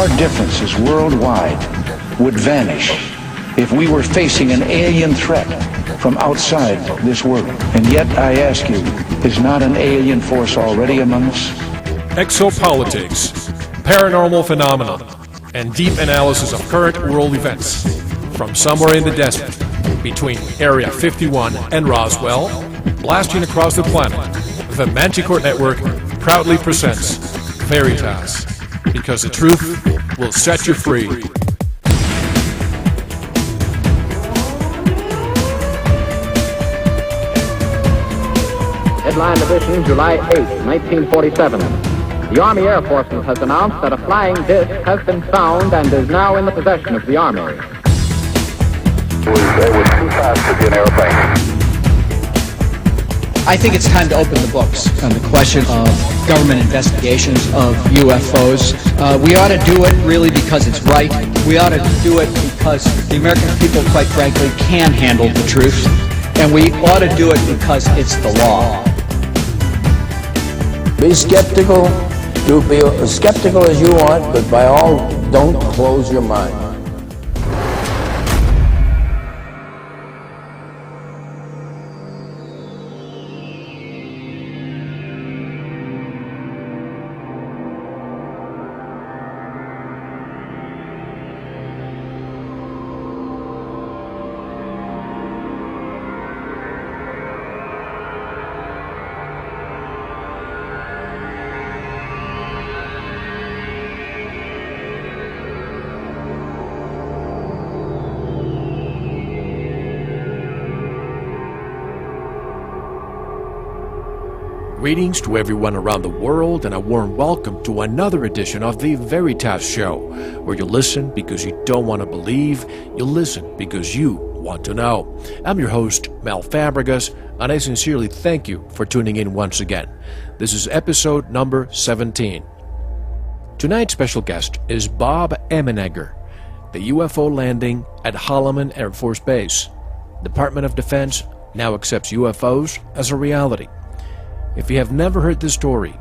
our differences worldwide would vanish if we were facing an alien threat from outside this world. And yet, I ask you, is not an alien force already among us? Exopolitics, paranormal phenomena, and deep analysis of current world events. From somewhere in the desert, between Area 51 and Roswell, blasting across the planet, the Manticore Network proudly presents Veritas, because the truth will set you free. Headline edition, July 8, 1947. The Army Air Forces has announced that a flying disc has been found and is now in the possession of the Army. It was too fast to be an airplane. I think it's time to open the books on the question of government investigations of UFOs. We ought to do it really because it's right. We ought to do it because the American people, quite frankly, can handle the truth. And we ought to do it because it's the law. Be skeptical. Do be as skeptical as you want, but by all, don't close your mind. Greetings to everyone around the world, and a warm welcome to another edition of the Veritas Show, where you listen because you don't want to believe, you listen because you want to know. I'm your host, Mel Fabregas, and I sincerely thank you for tuning in once again. This is episode number 17. Tonight's special guest is Bob Emmenegger, the UFO landing at Holloman Air Force Base. Department of Defense now accepts UFOs as a reality. If you have never heard this story,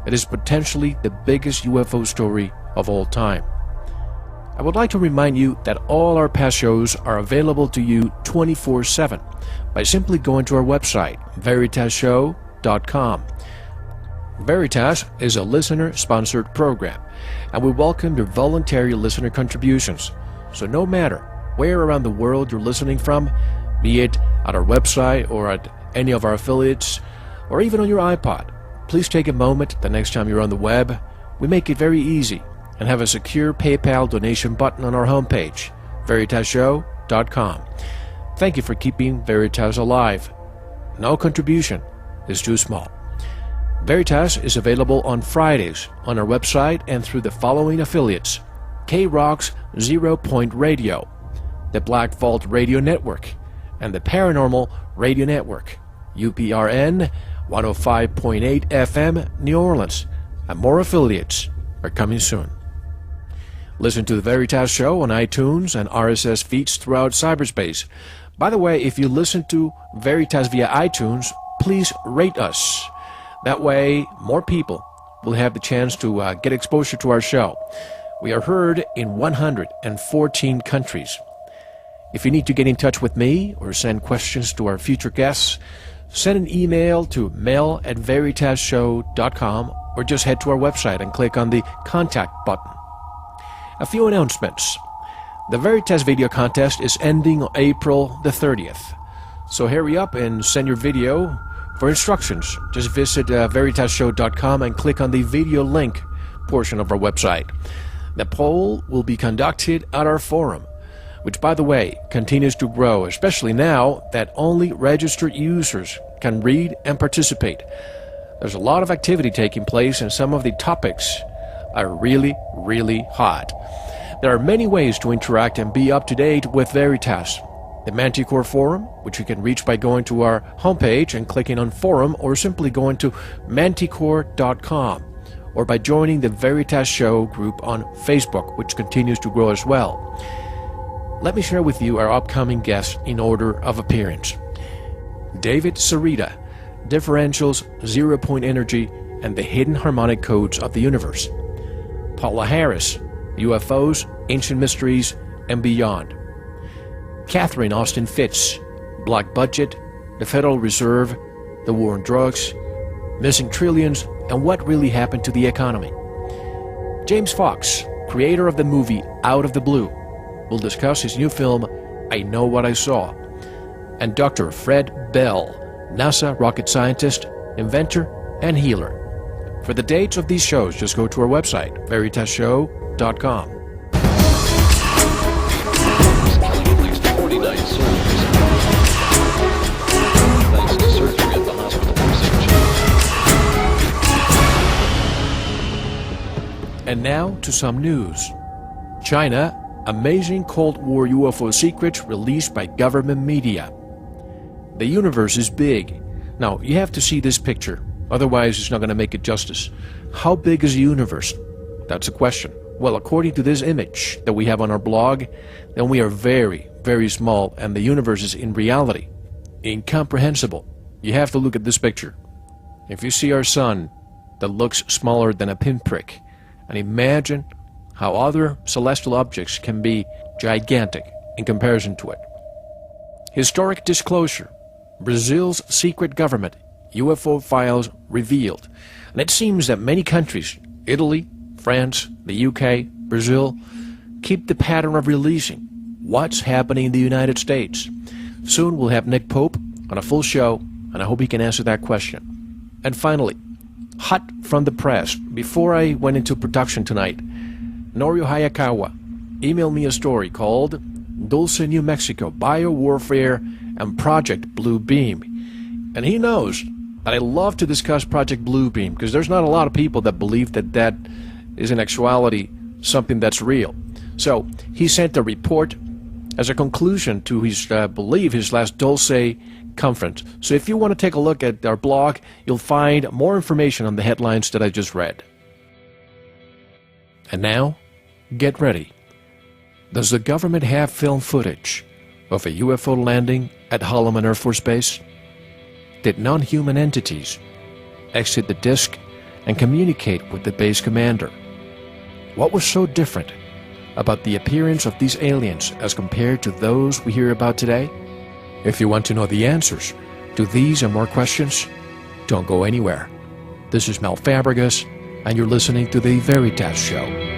it is potentially the biggest UFO story of all time. I would like to remind you that all our past shows are available to you 24/7 by simply going to our website, veritasshow.com. Veritas is a listener-sponsored program, and we welcome your voluntary listener contributions. So no matter where around the world you're listening from, be it at our website or at any of our affiliates, or even on your iPod, please take a moment the next time you're on the web. We make it very easy and have a secure PayPal donation button on our homepage, veritasshow.com. Thank you for keeping Veritas alive. No contribution is too small. Veritas is available on Fridays on our website and through the following affiliates: K-Rock's Zero Point Radio, the Black Vault Radio Network, and the Paranormal Radio Network, UPRN 105.8 FM, New Orleans, and more affiliates are coming soon. Listen to the Veritas Show on iTunes and RSS feeds throughout cyberspace. By the way, if you listen to Veritas via iTunes, please rate us. That way, more people will have the chance to get exposure to our show. We are heard in 114 countries. If you need to get in touch with me or send questions to our future guests, send an email to mail@veritasshow.com or just head to our website and click on the contact button. A few announcements. The Veritas video contest is ending on April the 30th. So hurry up and send your video. For instructions, just visit veritasshow.com and click on the video link portion of our website. The poll will be conducted at our forum, which, by the way, continues to grow, especially now that only registered users can read and participate. There's a lot of activity taking place, and some of the topics are really, really hot. There are many ways to interact and be up to date with Veritas. The Manticore Forum, which you can reach by going to our homepage and clicking on Forum, or simply going to manticore.com, or by joining the Veritas Show group on Facebook, which continues to grow as well. Let me share with you our upcoming guests in order of appearance. David Sarita, Differentials, Zero Point Energy, and the Hidden Harmonic Codes of the Universe. Paula Harris, UFOs, Ancient Mysteries, and beyond. Catherine Austin Fitts, Black Budget, the Federal Reserve, the war on drugs, missing trillions, and what really happened to the economy. James Fox, creator of the movie Out of the Blue, will discuss his new film, I Know What I Saw. And Dr. Fred Bell, NASA rocket scientist, inventor, and healer. For the dates of these shows, just go to our website, veritasshow.com. Killing at least 49 soldiers. Thanks to surgery at the hospital for 6 And now to some news. China, amazing Cold War UFO secrets released by government media. The universe is big. Now, you have to see this picture, otherwise it's not going to make it justice. How big is the universe? That's a question. Well, according to this image that we have on our blog, then we are very, very small, and the universe is in reality incomprehensible. You have to look at this picture. If you see our sun that looks smaller than a pinprick, and imagine how other celestial objects can be gigantic in comparison to it. Historic disclosure. Brazil's secret government UFO files revealed. And it seems that many countries, Italy, France, the UK, Brazil, keep the pattern of releasing what's happening in the United States. Soon we'll have Nick Pope on a full show, and I hope he can answer that question. And finally, hot from the press, before I went into production tonight, Norio Hayakawa emailed me a story called Dulce, New Mexico, Biowarfare and Project Blue Beam. And he knows that I love to discuss Project Blue Beam because there's not a lot of people that believe that that is in actuality something that's real. So he sent a report as a conclusion to his, his last Dulce conference. So if you want to take a look at our blog, you'll find more information on the headlines that I just read. And now, get ready. Does the government have film footage of a UFO landing at Holloman Air Force Base? Did non-human entities exit the disk and communicate with the base commander? What was so different about the appearance of these aliens as compared to those we hear about today? If you want to know the answers to these and more questions, don't go anywhere. This is Mel Fabregas, and you're listening to The Veritas Show.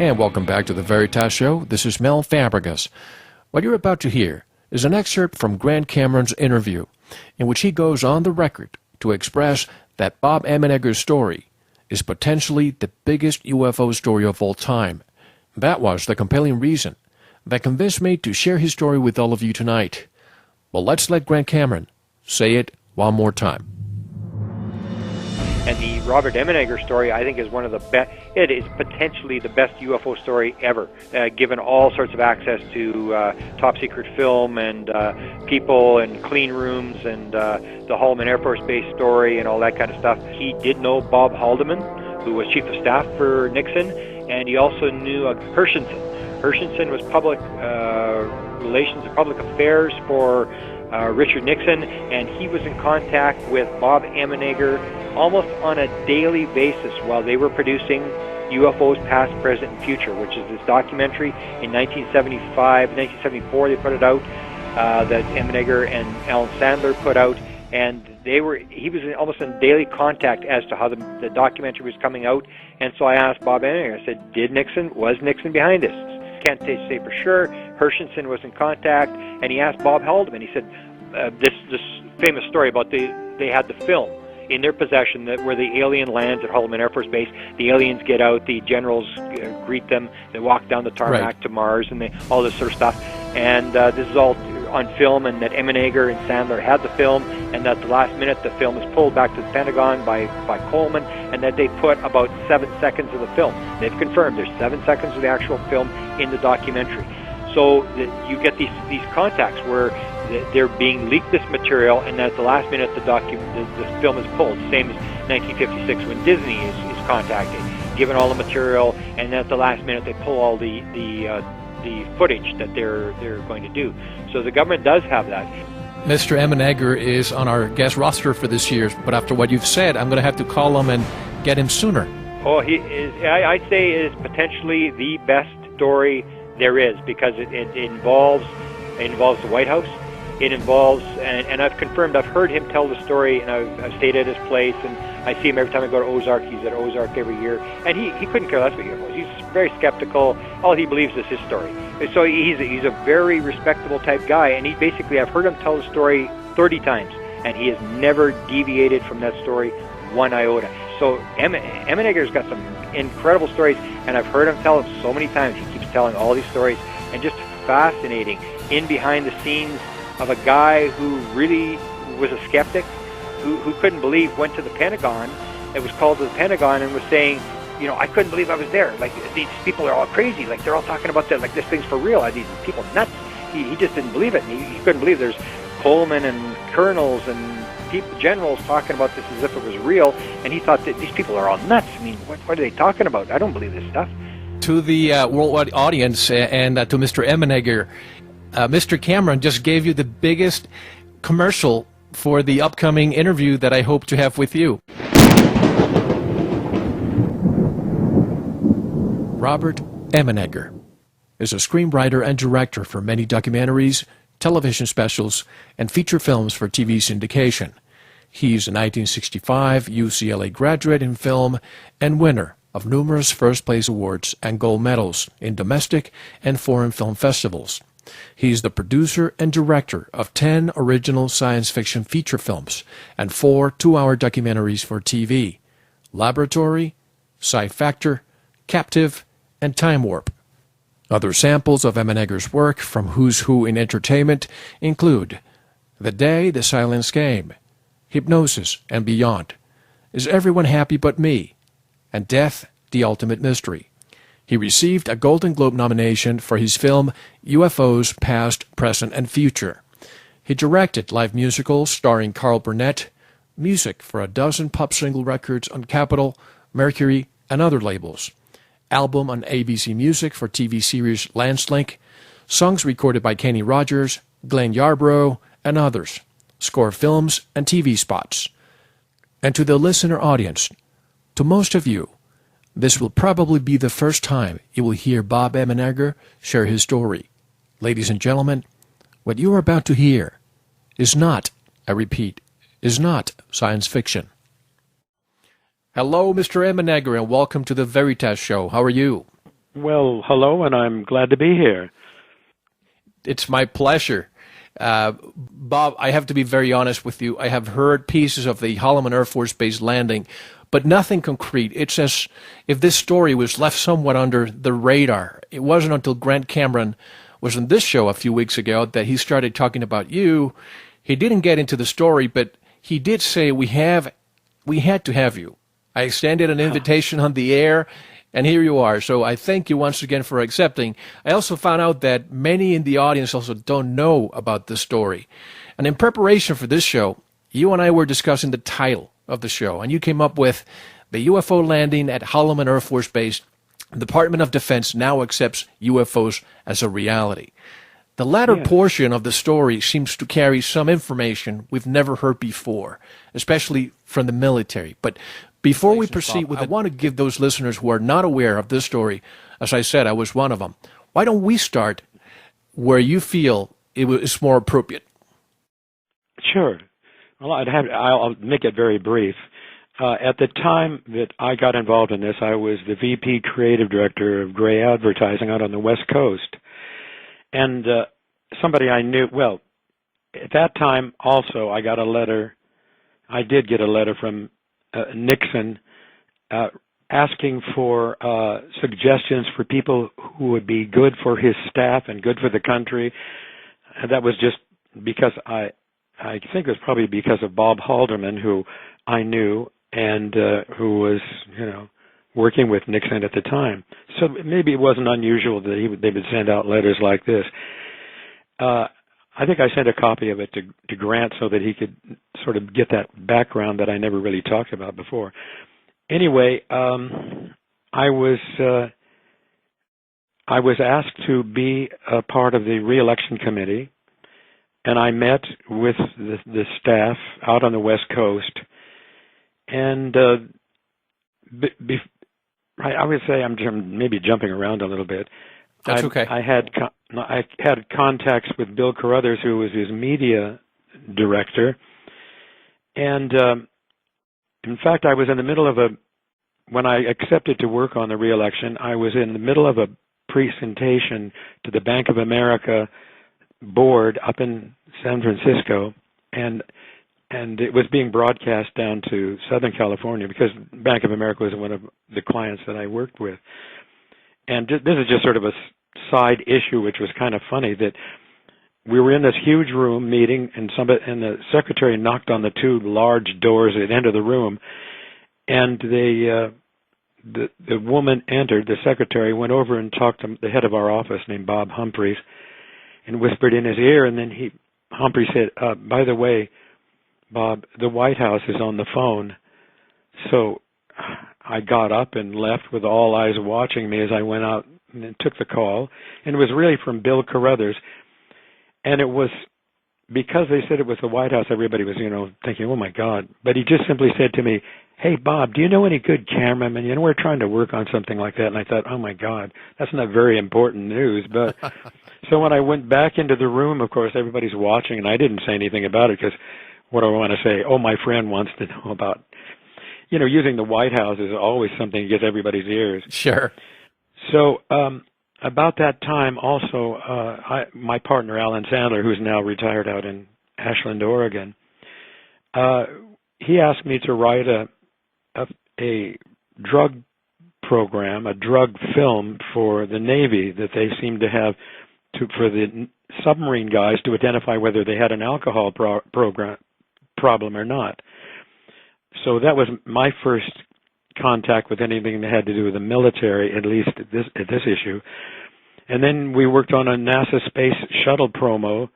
And welcome back to the Veritas Show. This is Mel Fabregas. What you're about to hear is an excerpt from Grant Cameron's interview, in which he goes on the record to express that Bob Emmenegger's story is potentially the biggest UFO story of all time. That was the compelling reason that convinced me to share his story with all of you tonight. Well, let's let Grant Cameron say it one more time. And the Robert Emmenegger story, I think, is one of the best. It is potentially the best UFO story ever, given all sorts of access to top secret film and people and clean rooms and the Holloman Air Force Base story and all that kind of stuff. He did know Bob Haldeman, who was chief of staff for Nixon, and he also knew Hershenson. Hershenson was public relations and public affairs for Richard Nixon, and he was in contact with Bob Emmenegger almost on a daily basis while they were producing UFOs Past, Present, and Future, which is this documentary in 1975, 1974 they put it out, that Emmenegger and Alan Sandler put out, and he was almost in daily contact as to how the documentary was coming out. And so I asked Bob Emmenegger, I said, was Nixon behind this? Can't say for sure. Hershenson was in contact, and he asked Bob Haldeman. He said, this famous story about they had the film, in their possession, that where the alien lands at Holloman Air Force Base. The aliens get out, the generals greet them, they walk down the tarmac to Mars, and all this sort of stuff. And this is all on film, and that Emmenegger and Sandler had the film, and that the last minute the film is pulled back to the Pentagon by Holloman, and that they put about 7 seconds of the film. They've confirmed there's 7 seconds of the actual film in the documentary. So you get these contacts where they're being leaked this material, and at the last minute the film is pulled. Same as 1956 when Disney is contacted, given all the material, and at the last minute they pull all the footage that they're going to do. So the government does have that. Mr. Emmenegger is on our guest roster for this year, but after what you've said, I'm going to have to call him and get him sooner. Oh, he is. I'd say it is potentially the best story there is, because it involves the White House. It involves, and I've confirmed, I've heard him tell the story, and I've stayed at his place, and I see him every time I go to Ozark. He's at Ozark every year, and he couldn't care less about UFOs. He's very skeptical. All he believes is his story. So he's a very respectable type guy, and he basically, I've heard him tell the story 30 times, and he has never deviated from that story one iota. So Emmenegger's got some incredible stories, and I've heard him tell them so many times. He keeps telling all these stories, and just fascinating in behind the scenes of a guy who really was a skeptic, who couldn't believe, went to the Pentagon, and was called to the Pentagon and was saying, I couldn't believe I was there. Like, these people are all crazy. Like, they're all talking about that. Like, this thing's for real. Are these people nuts? He just didn't believe it. And he couldn't believe there's Holloman and colonels and generals talking about this as if it was real. And he thought that these people are all nuts. I mean, what are they talking about? I don't believe this stuff. To the worldwide audience and to Mr. Emmenegger, Mr. Cameron just gave you the biggest commercial for the upcoming interview that I hope to have with you. Robert Emmenegger is a screenwriter and director for many documentaries, television specials, and feature films for TV syndication. He's a 1965 UCLA graduate in film and winner of numerous first-place awards and gold medals in domestic and foreign film festivals. He's the producer and director of 10 original science fiction feature films and 4 two-hour documentaries for TV: Laboratory, Sci-Factor, Captive, and Time Warp. Other samples of Emmenegger's work from Who's Who in Entertainment include The Day the Silence Came, Hypnosis and Beyond, Is Everyone Happy But Me, and Death, the Ultimate Mystery. He received a Golden Globe nomination for his film U.F.O's Past, Present, and Future. He directed live musicals starring Carl Burnett, music for a dozen pop single records on Capitol, Mercury, and other labels, album on ABC Music for TV series Lancelink, songs recorded by Kenny Rogers, Glenn Yarbrough, and others, score films and TV spots. And to the listener audience, to most of you, this will probably be the first time you will hear Bob Emmenegger share his story. Ladies and gentlemen, what you are about to hear is not, I repeat, is not science fiction. Hello, Mr. Emmenegger, and welcome to the Veritas Show. How are you? Well, hello, and I'm glad to be here. It's my pleasure. Bob, I have to be very honest with you. I have heard pieces of the Holloman Air Force Base landing, but nothing concrete. It's as if this story was left somewhat under the radar. It wasn't until Grant Cameron was on this show a few weeks ago that he started talking about you. He didn't get into the story, but he did say we had to have you. I extended an invitation on the air, and here you are. So I thank you once again for accepting. I also found out that many in the audience also don't know about this story. And in preparation for this show, you and I were discussing the title of the show, and you came up with the UFO landing at Holloman Air Force Base. The Department of Defense now accepts UFOs as a reality. The latter portion of the story seems to carry some information we've never heard before, especially from the military. But before we proceed with it, I want to give those listeners who are not aware of this story, as I said, I was one of them. Why don't we start where you feel it is more appropriate? Sure. Well, I'll make it very brief. At the time that I got involved in this, I was the VP Creative Director of Gray Advertising out on the West Coast. And somebody I knew, well, at that time also I got a letter I did get a letter from Nixon asking for suggestions for people who would be good for his staff and good for the country. And that was just because I think it was probably because of Bob Haldeman, who I knew and who was, working with Nixon at the time. So maybe it wasn't unusual that they would send out letters like this. I think I sent a copy of it to Grant so that he could sort of get that background that I never really talked about before. Anyway, I was asked to be a part of the re-election committee, and I met with the staff out on the West Coast. And I would say I'm maybe jumping around a little bit. That's okay. I had contacts with Bill Carruthers, who was his media director, and in fact, I was in the middle of when I accepted to work on the re-election, I was in the middle of a presentation to the Bank of America board up in San Francisco, and it was being broadcast down to Southern California because Bank of America was one of the clients that I worked with. And this is just sort of a side issue, which was kind of funny, that we were in this huge room meeting, and the secretary knocked on the two large doors at the end of the room, and the woman entered. The secretary went over and talked to the head of our office, named Bob Humphreys, and whispered in his ear. And then Humphreys said, "By the way, Bob, the White House is on the phone." So I got up and left with all eyes watching me as I went out and took the call. And it was really from Bill Carruthers. And it was because they said it was the White House, everybody was, thinking, oh, my God. But he just simply said to me, "Hey, Bob, do you know any good cameramen? We're trying to work on something like that." And I thought, oh, my God, that's not very important news. But so when I went back into the room, of course, everybody's watching, and I didn't say anything about it because what do I want to say? Oh, my friend wants to know about, using the White House is always something that gets everybody's ears. Sure. So about that time also, my partner, Alan Sandler, who's now retired out in Ashland, Oregon, he asked me to write a drug program, a drug film for the Navy that they seemed to have for the submarine guys to identify whether they had an alcohol problem or not. So that was my first contact with anything that had to do with the military, at least at this issue. And then we worked on a NASA Space Shuttle promo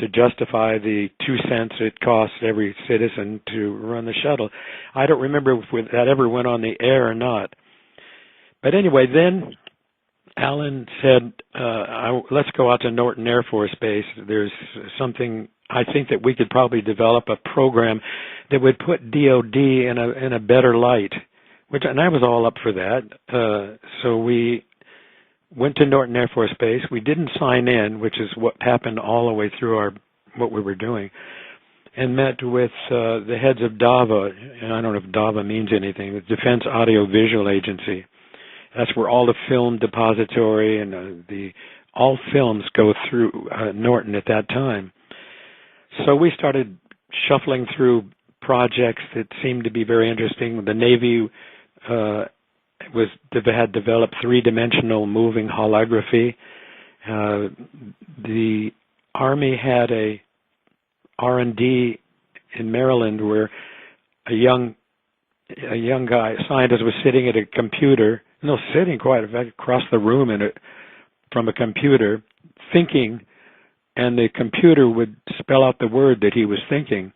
to justify the 2 cents it costs every citizen to run the shuttle. I don't remember if that ever went on the air or not. But anyway, then Alan said, let's go out to Norton Air Force Base. There's something, I think that we could probably develop a program that would put DOD in a better light, and I was all up for that. So we went to Norton Air Force Base. We didn't sign in, which is what happened all the way through what we were doing, and met with the heads of DAVA, and I don't know if DAVA means anything, the Defense Audio Visual Agency. That's where all the film depository and all films go through Norton at that time. So we started shuffling through projects that seemed to be very interesting. The Navy had developed three-dimensional moving holography. The Army had a R&D in Maryland where a young scientist was sitting at a computer, sitting quite across the room from a computer, thinking, and the computer would spell out the word that he was thinking.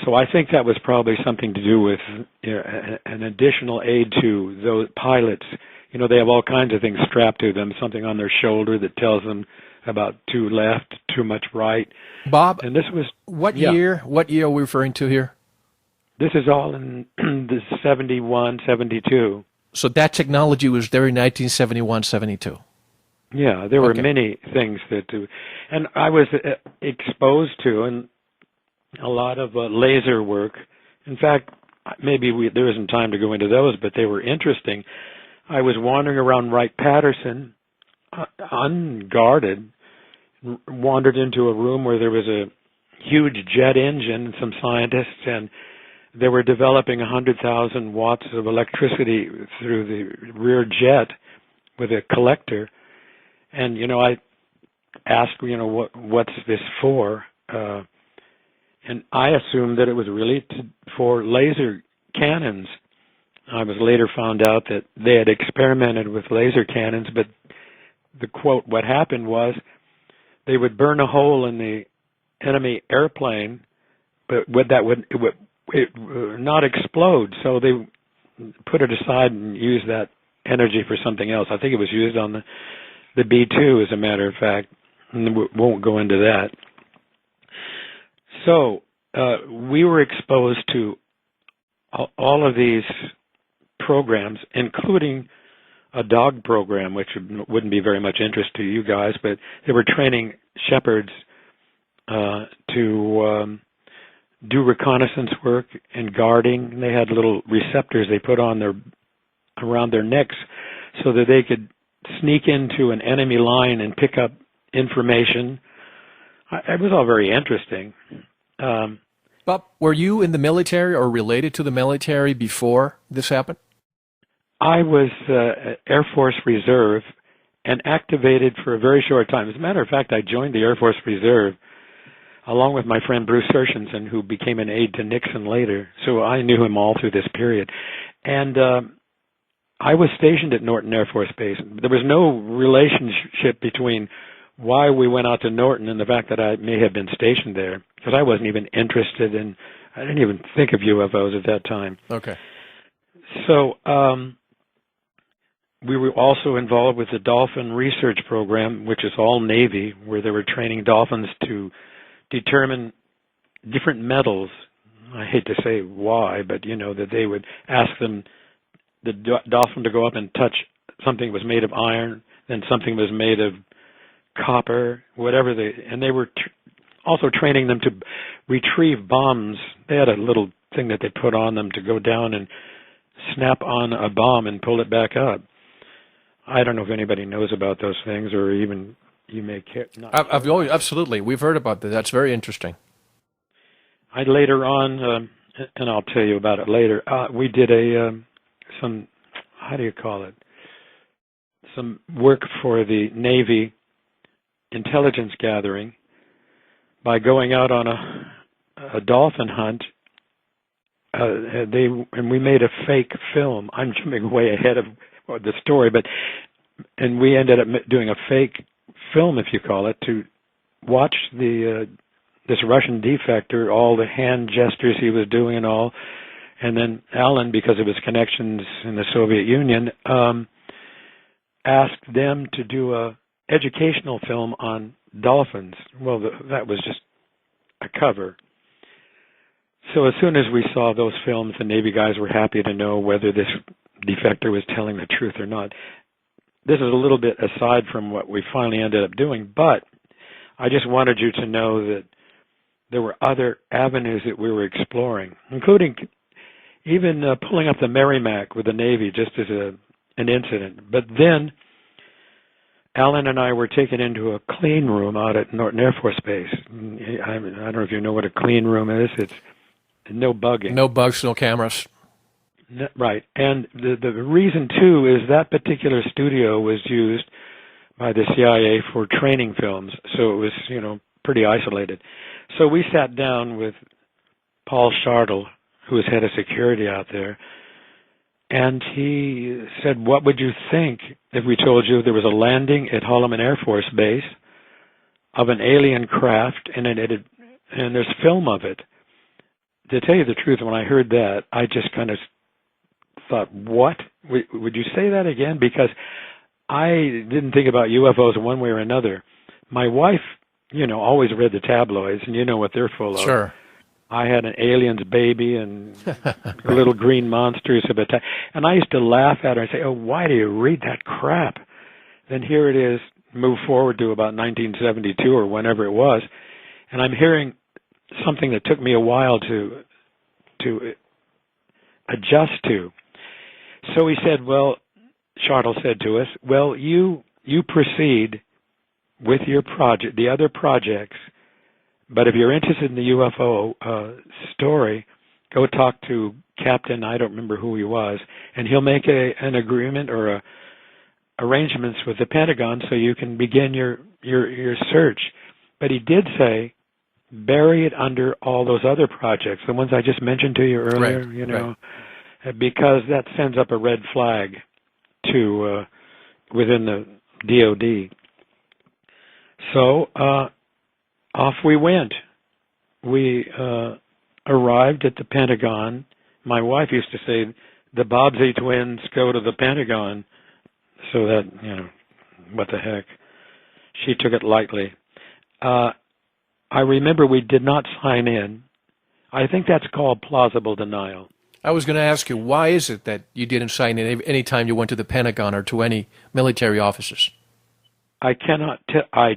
So I think that was probably something to do with an additional aid to those pilots. They have all kinds of things strapped to them, something on their shoulder that tells them about too left, too much right. Bob, and this was what year are we referring to here? This is all in the 71, 72. So that technology was there in 1971, 72. Yeah, there were many things and I was exposed to and a lot of laser work. In fact, maybe there isn't time to go into those, but they were interesting. I was wandering around Wright-Patterson, unguarded, wandered into a room where there was huge jet engine, some scientists, and they were developing 100,000 watts of electricity through the rear jet with a collector. And, I asked, what's this for? And I assumed that it was really for laser cannons. I was later found out that they had experimented with laser cannons, but the quote, what happened was they would burn a hole in the enemy airplane, but it would not explode. So they put it aside and used that energy for something else. I think it was used on the B-2, as a matter of fact. And we won't go into that. So we were exposed to all of these programs, including a dog program, which wouldn't be very much interest to you guys, but they were training shepherds to do reconnaissance work and guarding. They had little receptors they put on around their necks so that they could sneak into an enemy line and pick up information. It was all very interesting. Bob, were you in the military or related to the military before this happened? I was Air Force Reserve and activated for a very short time. As a matter of fact, I joined the Air Force Reserve along with my friend Bruce Sershenson, who became an aide to Nixon later. So I knew him all through this period. And I was stationed at Norton Air Force Base. There was no relationship between why we went out to Norton and the fact that I may have been stationed there, because I wasn't even interested in, I didn't even think of UFOs at that time. Okay. So we were also involved with the Dolphin Research Program, which is all Navy, where they were training dolphins to determine different metals. I hate to say why, but that they would ask them, the dolphin, to go up and touch something that was made of iron, then something was made of copper, whatever and they were also training them to retrieve bombs. They had a little thing that they put on them to go down and snap on a bomb and pull it back up. I don't know if anybody knows about those things, or even you may care. Absolutely. We've heard about that. That's very interesting. I later on, and I'll tell you about it later, we did some, how do you call it, some work for the Navy intelligence gathering by going out on a dolphin hunt. And we made a fake film. I'm jumping way ahead of the story, and we ended up doing a fake film, if you call it, to watch this Russian defector, all the hand gestures he was doing and all. And then Alan, because of his connections in the Soviet Union, asked them to do a educational film on dolphins. Well, that was just a cover. So as soon as we saw those films, the Navy guys were happy to know whether this defector was telling the truth or not. This is a little bit aside from what we finally ended up doing, but I just wanted you to know that there were other avenues that we were exploring, including even pulling up the Merrimack with the Navy just as an incident. But then Alan and I were taken into a clean room out at Norton Air Force Base. I don't know if you know what a clean room is. It's no bugging. No bugs, no cameras. Right. And the reason, too, is that particular studio was used by the CIA for training films. So it was, pretty isolated. So we sat down with Paul Shartle, who was head of security out there, and he said, what would you think if we told you there was a landing at Holloman Air Force Base of an alien craft, and there's film of it? To tell you the truth, when I heard that, I just kind of thought, what? Would you say that again? Because I didn't think about UFOs one way or another. My wife, always read the tabloids, and you know what they're full of. Sure. I had an alien's baby and little green monsters of attack. And I used to laugh at her and say, oh, why do you read that crap? Then here it is, move forward to about 1972 or whenever it was, and I'm hearing something that took me a while to adjust to. So he said, Shartle said to us, well, you proceed with your project, the other projects, But if you're interested in the UFO story, go talk to Captain, I don't remember who he was, and he'll make an agreement or arrangements with the Pentagon so you can begin your search. But he did say, bury it under all those other projects, the ones I just mentioned to you earlier, because that sends up a red flag to within the DOD. So off we went. We arrived at the Pentagon. My wife used to say, the Bobbsey twins go to the Pentagon. So that, what the heck. She took it lightly. I remember we did not sign in. I think that's called plausible denial. I was going to ask you, why is it that you didn't sign in any time you went to the Pentagon or to any military offices? I cannot. I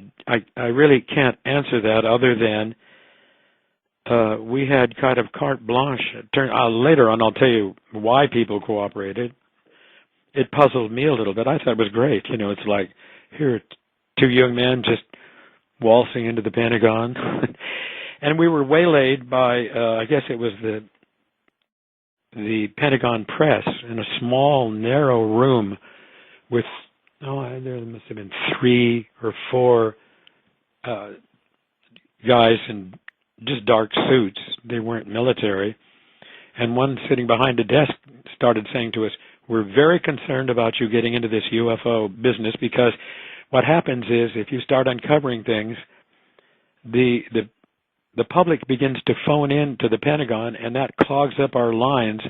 really can't answer that other than we had kind of carte blanche. Later on, I'll tell you why people cooperated. It puzzled me a little bit. I thought it was great. It's like, here, two young men just waltzing into the Pentagon. And we were waylaid by, I guess it was the Pentagon press in a small, narrow room with, there must have been 3 or 4 guys in just dark suits. They weren't military. And one sitting behind a desk started saying to us, we're very concerned about you getting into this UFO business because what happens is if you start uncovering things, the public begins to phone in to the Pentagon, and that clogs up our lines.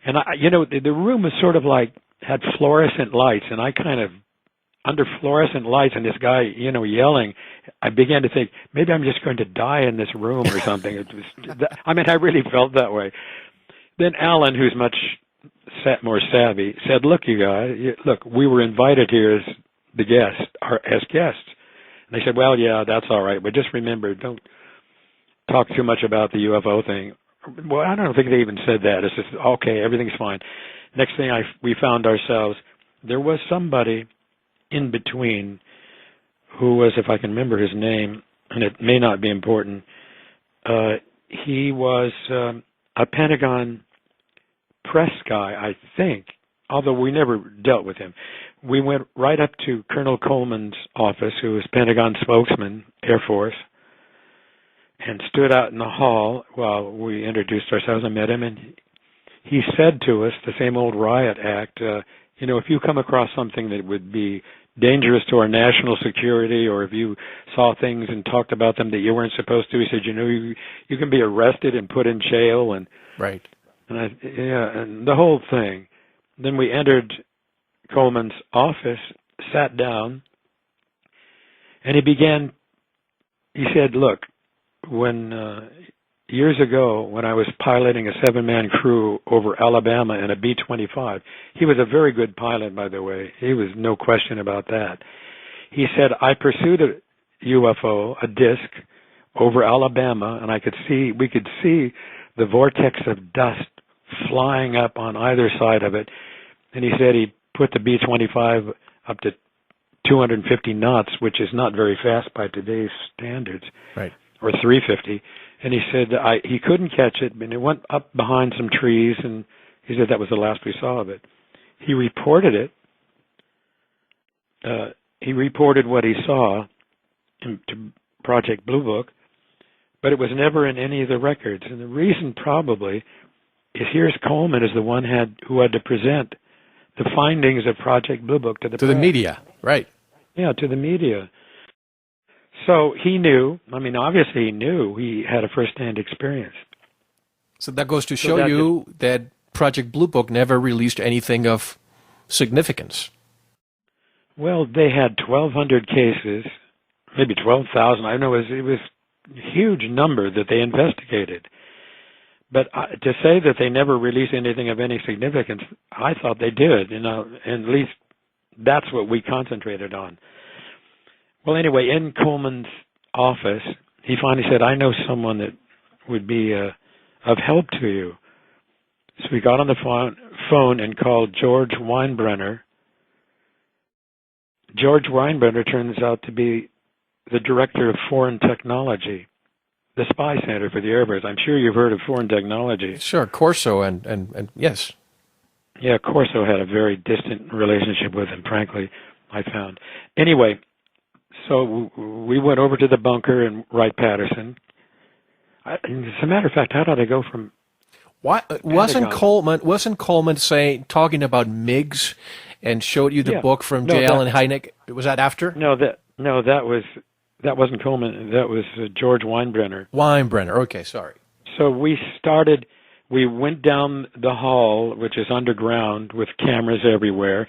And the room was sort of like had fluorescent lights, and I kind of under fluorescent lights and this guy, yelling, I began to think maybe I'm just going to die in this room or something. I really felt that way. Then Alan, who's much more savvy, said, "Look, you guys, we were invited here as the guests, as guests." And they said, "Well, yeah, that's all right, but just remember, don't talk too much about the UFO thing." Well, I don't think they even said that. It's just, okay, everything's fine. Next thing we found ourselves, there was somebody in between who was, if I can remember his name, and it may not be important, he was a Pentagon press guy, I think, although we never dealt with him. We went right up to Colonel Coleman's office, who was Pentagon spokesman, Air Force, and stood out in the hall while we introduced ourselves and met him. And he said to us, the same old riot act, if you come across something that would be dangerous to our national security, or if you saw things and talked about them that you weren't supposed to, he said, you can be arrested and put in jail. And right. And the whole thing. Then we entered Coleman's office, sat down, and he said, look, when years ago when I was piloting a 7-man crew over Alabama in a B-25, he was a very good pilot, by the way. He was no question about that. He said, I pursued a UFO, a disc, over Alabama, and we could see the vortex of dust flying up on either side of it. And he said he put the B-25 up to 250 knots, which is not very fast by today's standards, right, or 350. And he said he couldn't catch it, but it went up behind some trees, and he said that was the last we saw of it. He reported it. He reported what he saw to Project Blue Book, but it was never in any of the records. And the reason probably is here's Coleman is the one who had to present the findings of Project Blue Book to the media, right? Yeah, to the media. So he knew. Obviously he knew. He had a first-hand experience. So that goes to show you that Project Blue Book never released anything of significance. Well, they had 1,200 cases, maybe 12,000. I don't know. It was a huge number that they investigated. But to say that they never released anything of any significance, I thought they did. And at least that's what we concentrated on. Well, anyway, in Coleman's office, he finally said, I know someone that would be of help to you. So we got on the phone and called George Weinbrenner. George Weinbrenner turns out to be the director of foreign technology the spy center for the Airbus. I'm sure you've heard of Foreign Technology. Sure, Corso and yes. Yeah, Corso had a very distant relationship with him, frankly, I found. Anyway, so we went over to the bunker in Wright-Patterson. As a matter of fact, how did I go from... Why wasn't Coleman talking about MiGs and showed you the book from J. Allen Hynek? Was that after? No, that wasn't Coleman. That was George Weinbrenner. Weinbrenner. Okay, sorry. So we went down the hall, which is underground, with cameras everywhere,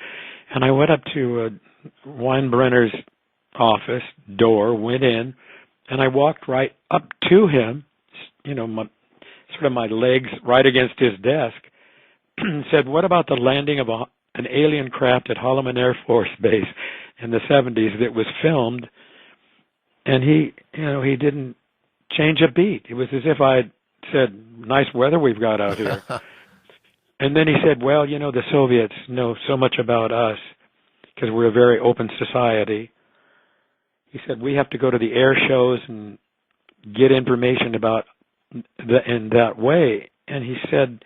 and I went up to Weinbrenner's office door, went in, and I walked right up to him, my legs right against his desk, and said, "What about the landing of an alien craft at Holloman Air Force Base in the 70s that was filmed?" And he didn't change a beat. It was as if I had said, "Nice weather we've got out here." And then he said, "Well, the Soviets know so much about us because we're a very open society." He said, "We have to go to the air shows and get information about in that way." And he said,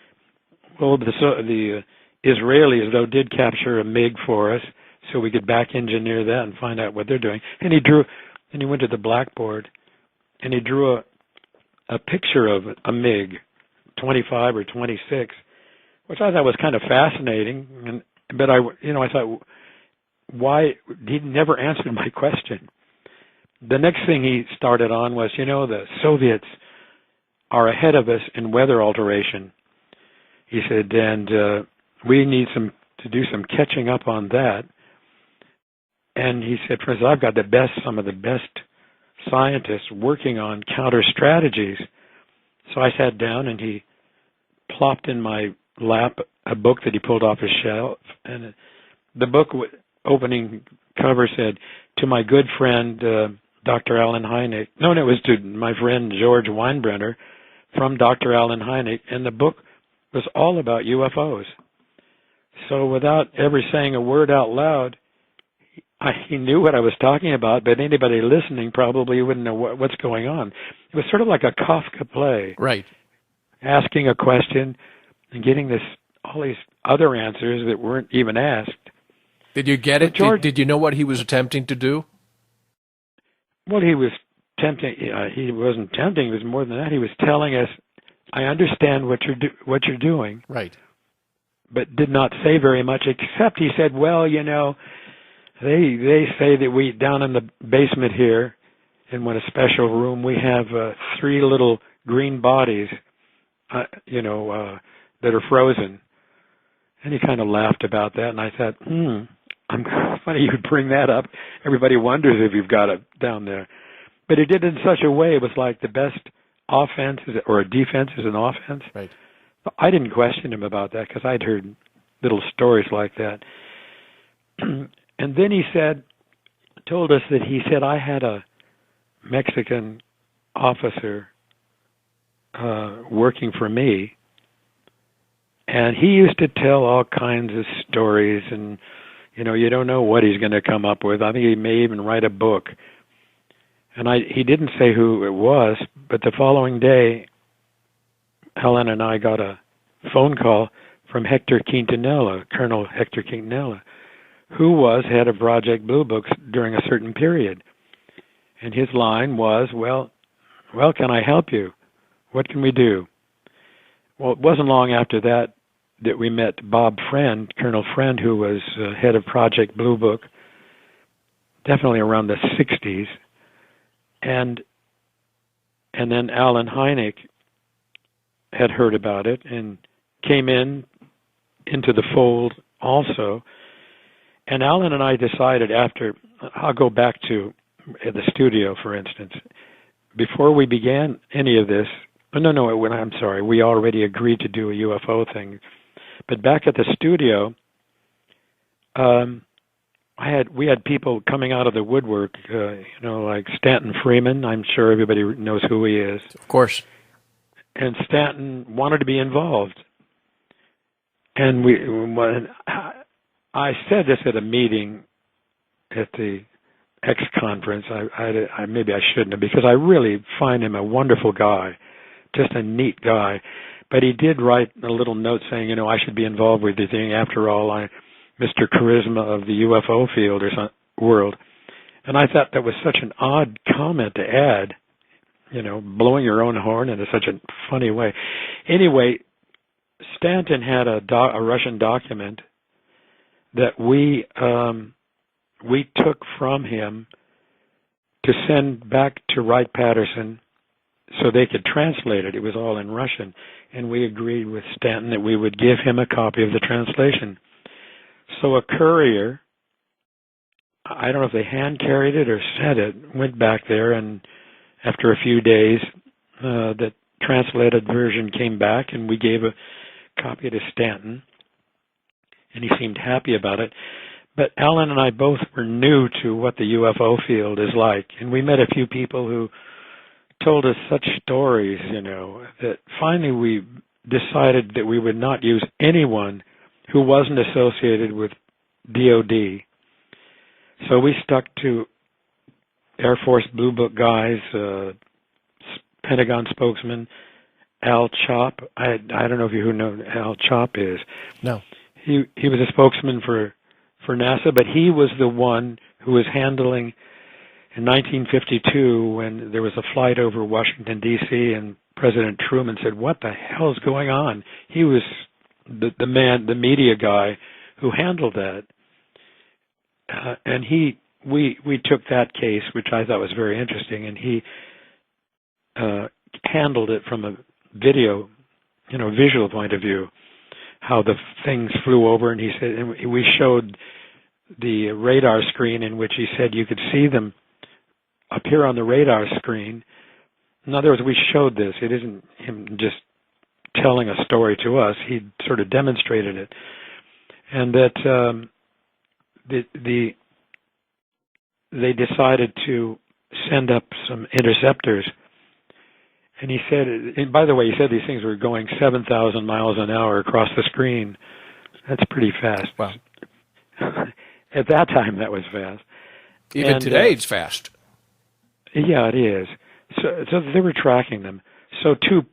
"Well, the Israelis, though, did capture a MiG for us, so we could back engineer that and find out what they're doing." And he went to the blackboard and he drew a picture of a MiG 25 or 26, which I thought was kind of fascinating. But I thought, why he never answered my question. The next thing he started on was, the Soviets are ahead of us in weather alteration. He said, and we need to do some catching up on that. And he said, "For instance, I've got some of the best scientists working on counter strategies." So I sat down and he plopped in my lap a book that he pulled off his shelf. And the book opening cover said, "To my good friend, Dr. Allen Hynek." No, it was to my friend George Weinbrenner from Dr. Allen Hynek. And the book was all about UFOs. So without ever saying a word out loud, he knew what I was talking about, but anybody listening probably wouldn't know what's going on. It was sort of like a Kafka play. Right. Asking a question and getting all these other answers that weren't even asked. Did you get it? Did you know what he was attempting to do? Well, he was tempting. He wasn't tempting. It was more than that. He was telling us, "I understand what you're doing." Right. But did not say very much, except he said, "Well, they say that we, down in the basement here, in a special room, we have 3 little green bodies, that are frozen." And he kind of laughed about that, and I thought, I'm funny you'd bring that up. Everybody wonders if you've got it down there. But he did it in such a way, it was like the best offense or a defense is an offense. Right. I didn't question him about that because I'd heard little stories like that. And then he told us that I had a Mexican officer working for me, and he used to tell all kinds of stories, and you don't know what he's going to come up with. I think he may even write a book. And he didn't say who it was, but the following day, Helen and I got a phone call from Hector Quintanilla, Colonel Hector Quintanilla, who was head of Project Blue Books during a certain period. And his line was, well, can I help you? What can we do? Well, it wasn't long after that we met Bob Friend, Colonel Friend, who was head of Project Blue Book, definitely around the 60s. And then Allen Hynek had heard about it and came into the fold also. And Alan and I decided I'll go back to the studio, for instance. Before we began any of this, I'm sorry, we already agreed to do a UFO thing. But back at the studio, we had people coming out of the woodwork, like Stanton Freeman. I'm sure everybody knows who he is. Of course. And Stanton wanted to be involved. And I said this at a meeting at the X conference. I maybe I shouldn't have, because I really find him a wonderful guy, just a neat guy. But he did write a little note saying, I should be involved with the thing. After all, I'm Mr. Charisma of the UFO field or world. And I thought that was such an odd comment to add, blowing your own horn in such a funny way. Anyway, Stanton had a Russian document that we took from him to send back to Wright-Patterson so they could translate it. It was all in Russian. And we agreed with Stanton that we would give him a copy of the translation. So a courier, I don't know if they hand carried it or sent it, went back there, and after a few days, the translated version came back, and we gave a copy to Stanton, and he seemed happy about it. But Alan and I both were new to what the UFO field is like, and we met a few people who told us such stories, that finally we decided that we would not use anyone who wasn't associated with DOD. So we stuck to Air Force Blue Book guys, Pentagon spokesman Al Chop. I don't know if you know who Al Chop is. No. He was a spokesman for NASA, but he was the one who was handling in 1952 when there was a flight over Washington, D.C., and President Truman said, "What the hell is going on?" He was the media guy who handled that. And we took that case, which I thought was very interesting, and he handled it from a visual point of view, how the things flew over, and he said, and we showed the radar screen in which he said you could see them appear on the radar screen. In other words, we showed this. It isn't him just telling a story to us. He sort of demonstrated it. And that they decided to send up some interceptors. And he said, and by the way, he said these things were going 7,000 miles an hour across the screen. That's pretty fast. Wow. At that time, that was fast. Even today, it's fast. Yeah, it is. So they were tracking them. So two,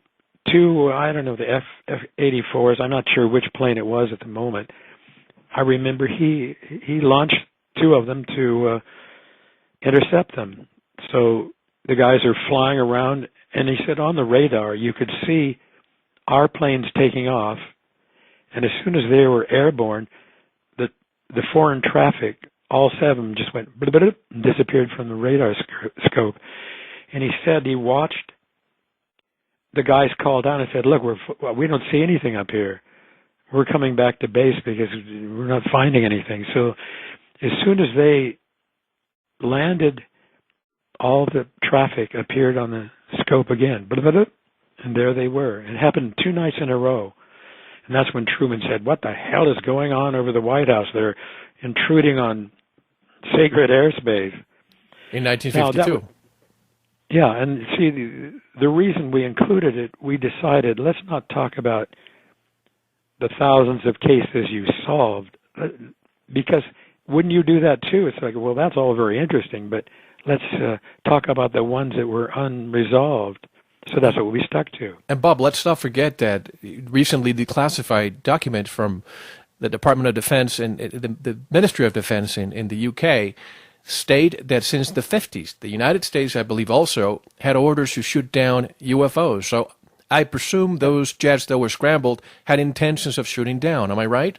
I don't know, the F-84s, I'm not sure which plane it was at the moment. I remember he launched two of them to intercept them. So the guys are flying around, and he said on the radar you could see our planes taking off, and as soon as they were airborne, the foreign traffic, all seven just went and disappeared from the radar scope. And he said he watched the guys call down and said, "Look, we don't see anything up here. We're coming back to base because we're not finding anything." So as soon as they landed, all the traffic appeared on the scope again. And there they were. It happened 2 nights in a row. And that's when Truman said, "What the hell is going on over the White House? They're intruding on sacred airspace." In 1952. Yeah, and see, the reason we included it, we decided, let's not talk about the thousands of cases you solved, because wouldn't you do that too? It's like, well, that's all very interesting, but let's talk about the ones that were unresolved. So that's what we stuck to. And Bob, let's not forget that recently declassified document from the Department of Defense and the Ministry of Defense in the UK state that since the 50s, the United States, I believe, also had orders to shoot down UFOs. So I presume those jets that were scrambled had intentions of shooting down. Am I right?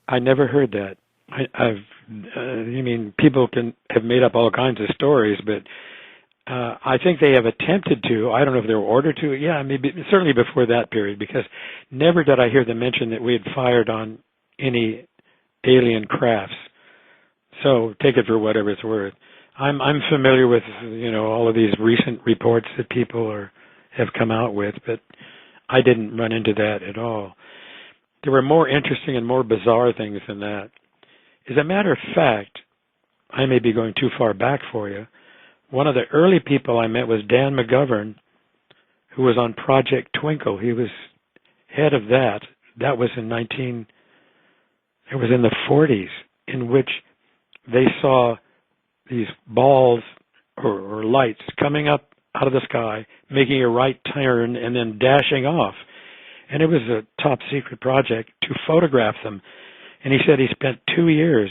I never heard that. You mean people can have made up all kinds of stories, but I think they have attempted to. I don't know if they were ordered to. Yeah, maybe certainly before that period, because never did I hear them mention that we had fired on any alien crafts. So take it for whatever it's worth. I'm familiar with all of these recent reports that people have come out with, but I didn't run into that at all. There were more interesting and more bizarre things than that. As a matter of fact, I may be going too far back for you. One of the early people I met was Dan McGovern, who was on Project Twinkle. He was head of that. That was in the 40s, in which they saw these balls or lights coming up out of the sky, making a right turn, and then dashing off. And it was a top secret project to photograph them. And he said he spent 2 years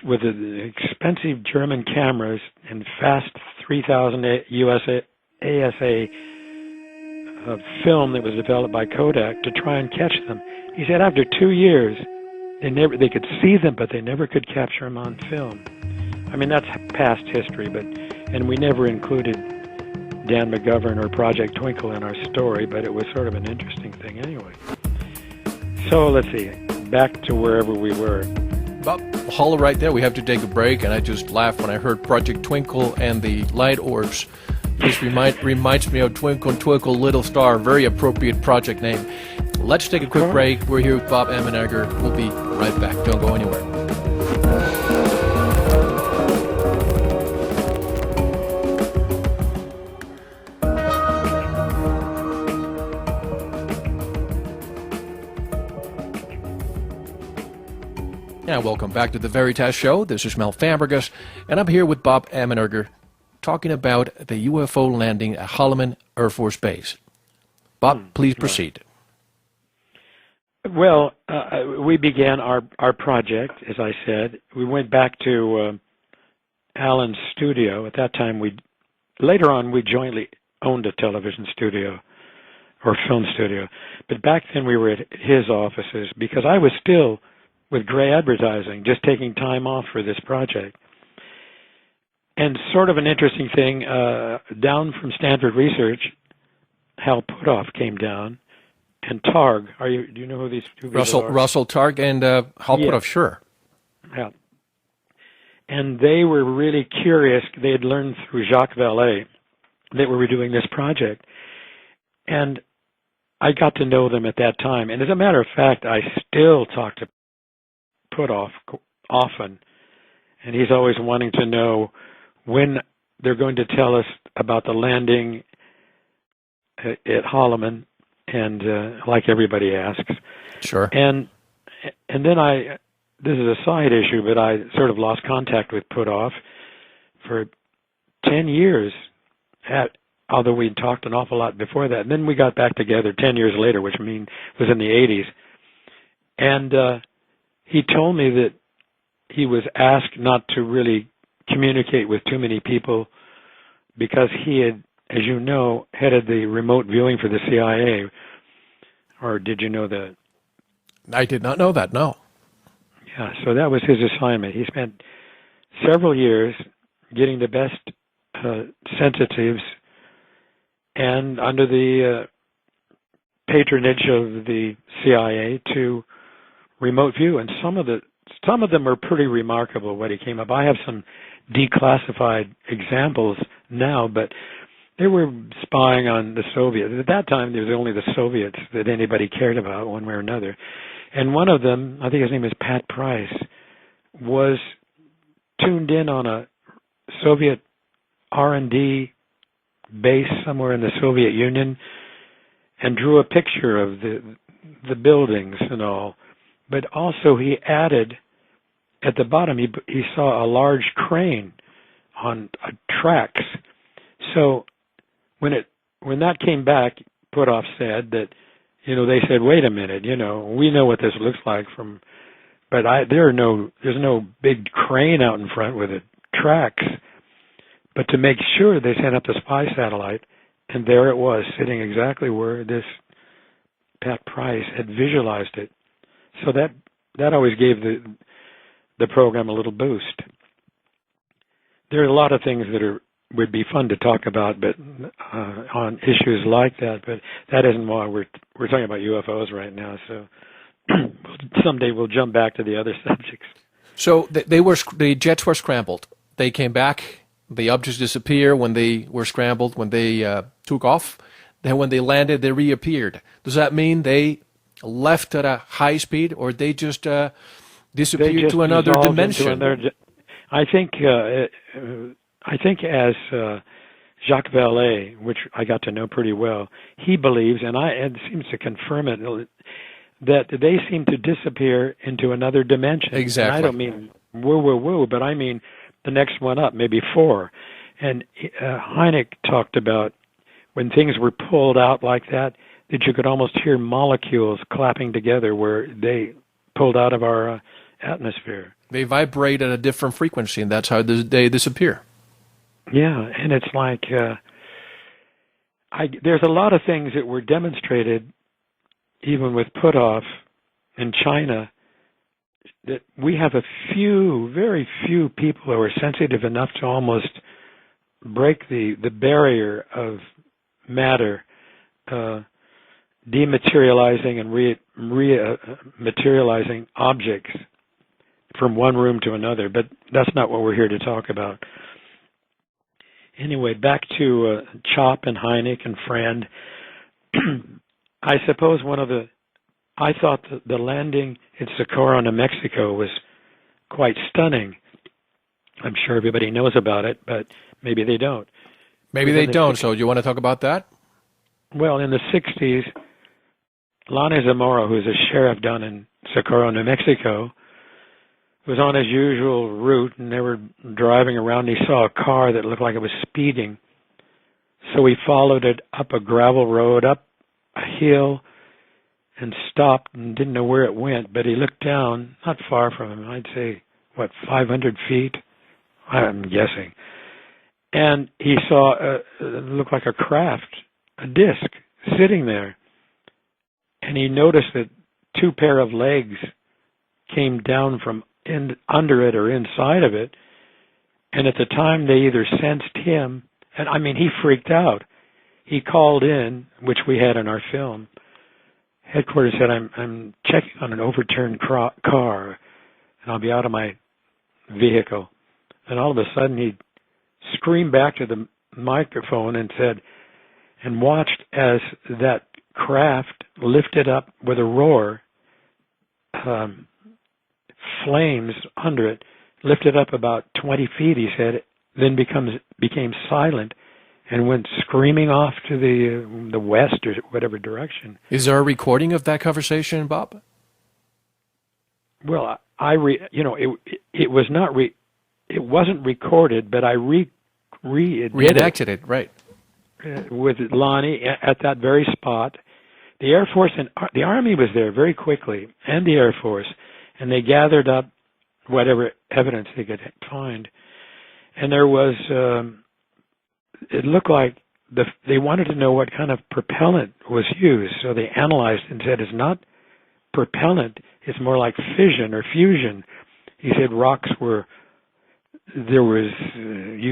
with the expensive German cameras and fast 3000 USA ASA film that was developed by Kodak to try and catch them. He said after 2 years, they could see them, but they never could capture them on film. I mean, that's past history, and we never included Dan McGovern or Project Twinkle in our story, but it was sort of an interesting thing anyway. So let's see, back to wherever we were. Well, hold right there. We have to take a break, and I just laughed when I heard Project Twinkle and the light orbs. This reminds me of Twinkle Twinkle Little Star, very appropriate project name. Let's take a quick break. We're here with Bob Emmenegger. We'll be right back. Don't go anywhere. And welcome back to the Veritas Show. This is Mel Fabregas, and I'm here with Bob Emmenegger talking about the UFO landing at Holloman Air Force Base. Bob, please proceed. Well, we began our project, as I said. We went back to Alan's studio. At that time, later on, we jointly owned a television studio or film studio. But back then, we were at his offices because I was still with Gray Advertising, just taking time off for this project. And sort of an interesting thing, down from Stanford Research, Hal Puthoff came down, and Targ. Do you know who these two people are? Russell Targ and Hal Puthoff, sure. Yeah. And they were really curious. They had learned through Jacques Vallée that we were doing this project. And I got to know them at that time. And as a matter of fact, I still talk to Puthoff often. And he's always wanting to know when they're going to tell us about the landing at Holloman, and like everybody asks. Sure. And then this is a side issue, but I sort of lost contact with Puthoff for 10 years, although we talked an awful lot before that. And then we got back together 10 years later, which was in the 80s. And he told me that he was asked not to really communicate with too many people because he had, as you know, headed the remote viewing for the CIA. Or did you know that? I did not know that, no. Yeah, so that was his assignment. He spent several years getting the best sensitives and under the patronage of the CIA to remote view. And some of them are pretty remarkable what he came up. I have some declassified examples now, but they were spying on the Soviets. At that time, there was only the Soviets that anybody cared about one way or another. And one of them, I think his name is Pat Price, was tuned in on a Soviet R&D base somewhere in the Soviet Union and drew a picture of the buildings and all. But also he added, at the bottom, he saw a large crane on tracks. So when that came back, Puthoff said that, they said, wait a minute, we know what this looks like but there's no big crane out in front with tracks. But to make sure, they sent up the spy satellite, and there it was, sitting exactly where this Pat Price had visualized it. So that always gave the program a little boost. There are a lot of things that would be fun to talk about, but on issues like that. But that isn't why we're talking about UFOs right now. So someday we'll jump back to the other subjects. So the jets were scrambled. They came back. The objects disappear when they were scrambled. When they took off, then when they landed, they reappeared. Does that mean they left at a high speed, or they just disappeared to another dimension? I think as Jacques Vallée, which I got to know pretty well, he believes, and it seems to confirm it, that they seem to disappear into another dimension. Exactly. And I don't mean woo, but I mean the next one up, maybe 4. And Hynek talked about when things were pulled out like that you could almost hear molecules clapping together where they pulled out of our atmosphere. They vibrate at a different frequency, and that's how they disappear. Yeah, and it's like there's a lot of things that were demonstrated, even with Puthoff in China, that we have very few people who are sensitive enough to almost break the barrier of matter dematerializing and materializing objects from one room to another. But that's not what we're here to talk about. Anyway, back to Chop and Hynek and Friend. I suppose I thought the landing in Socorro, New Mexico was quite stunning. I'm sure everybody knows about it, but maybe they don't. Maybe they don't, so you want to talk about that? Well, in the 60s, Lonnie Zamora, who's a sheriff down in Socorro, New Mexico, was on his usual route, and they were driving around, and he saw a car that looked like it was speeding. So he followed it up a gravel road, up a hill, and stopped and didn't know where it went, but he looked down, not far from him, I'd say, 500 feet? I'm guessing. And he saw it looked like a craft, a disc, sitting there. And he noticed that 2 pair of legs came down from under it or inside of it. And at the time, they either sensed him, and I mean, he freaked out. He called in, which we had in our film. Headquarters said, I'm checking on an overturned car, and I'll be out of my vehicle. And all of a sudden, he screamed back to the microphone and said, and watched as that craft lifted up with a roar, flames under it, lifted up about 20 feet, he said, then became silent and went screaming off to the west or whatever direction. Is there a recording of that conversation, Bob? Well, it was not it wasn't recorded, but I reenacted it, right? With Lonnie at that very spot. The Air Force and the Army was there very quickly, and the Air Force, and they gathered up whatever evidence they could find. And there was, it looked like they wanted to know what kind of propellant was used, so they analyzed and said it's not propellant, it's more like fission or fusion. He said rocks you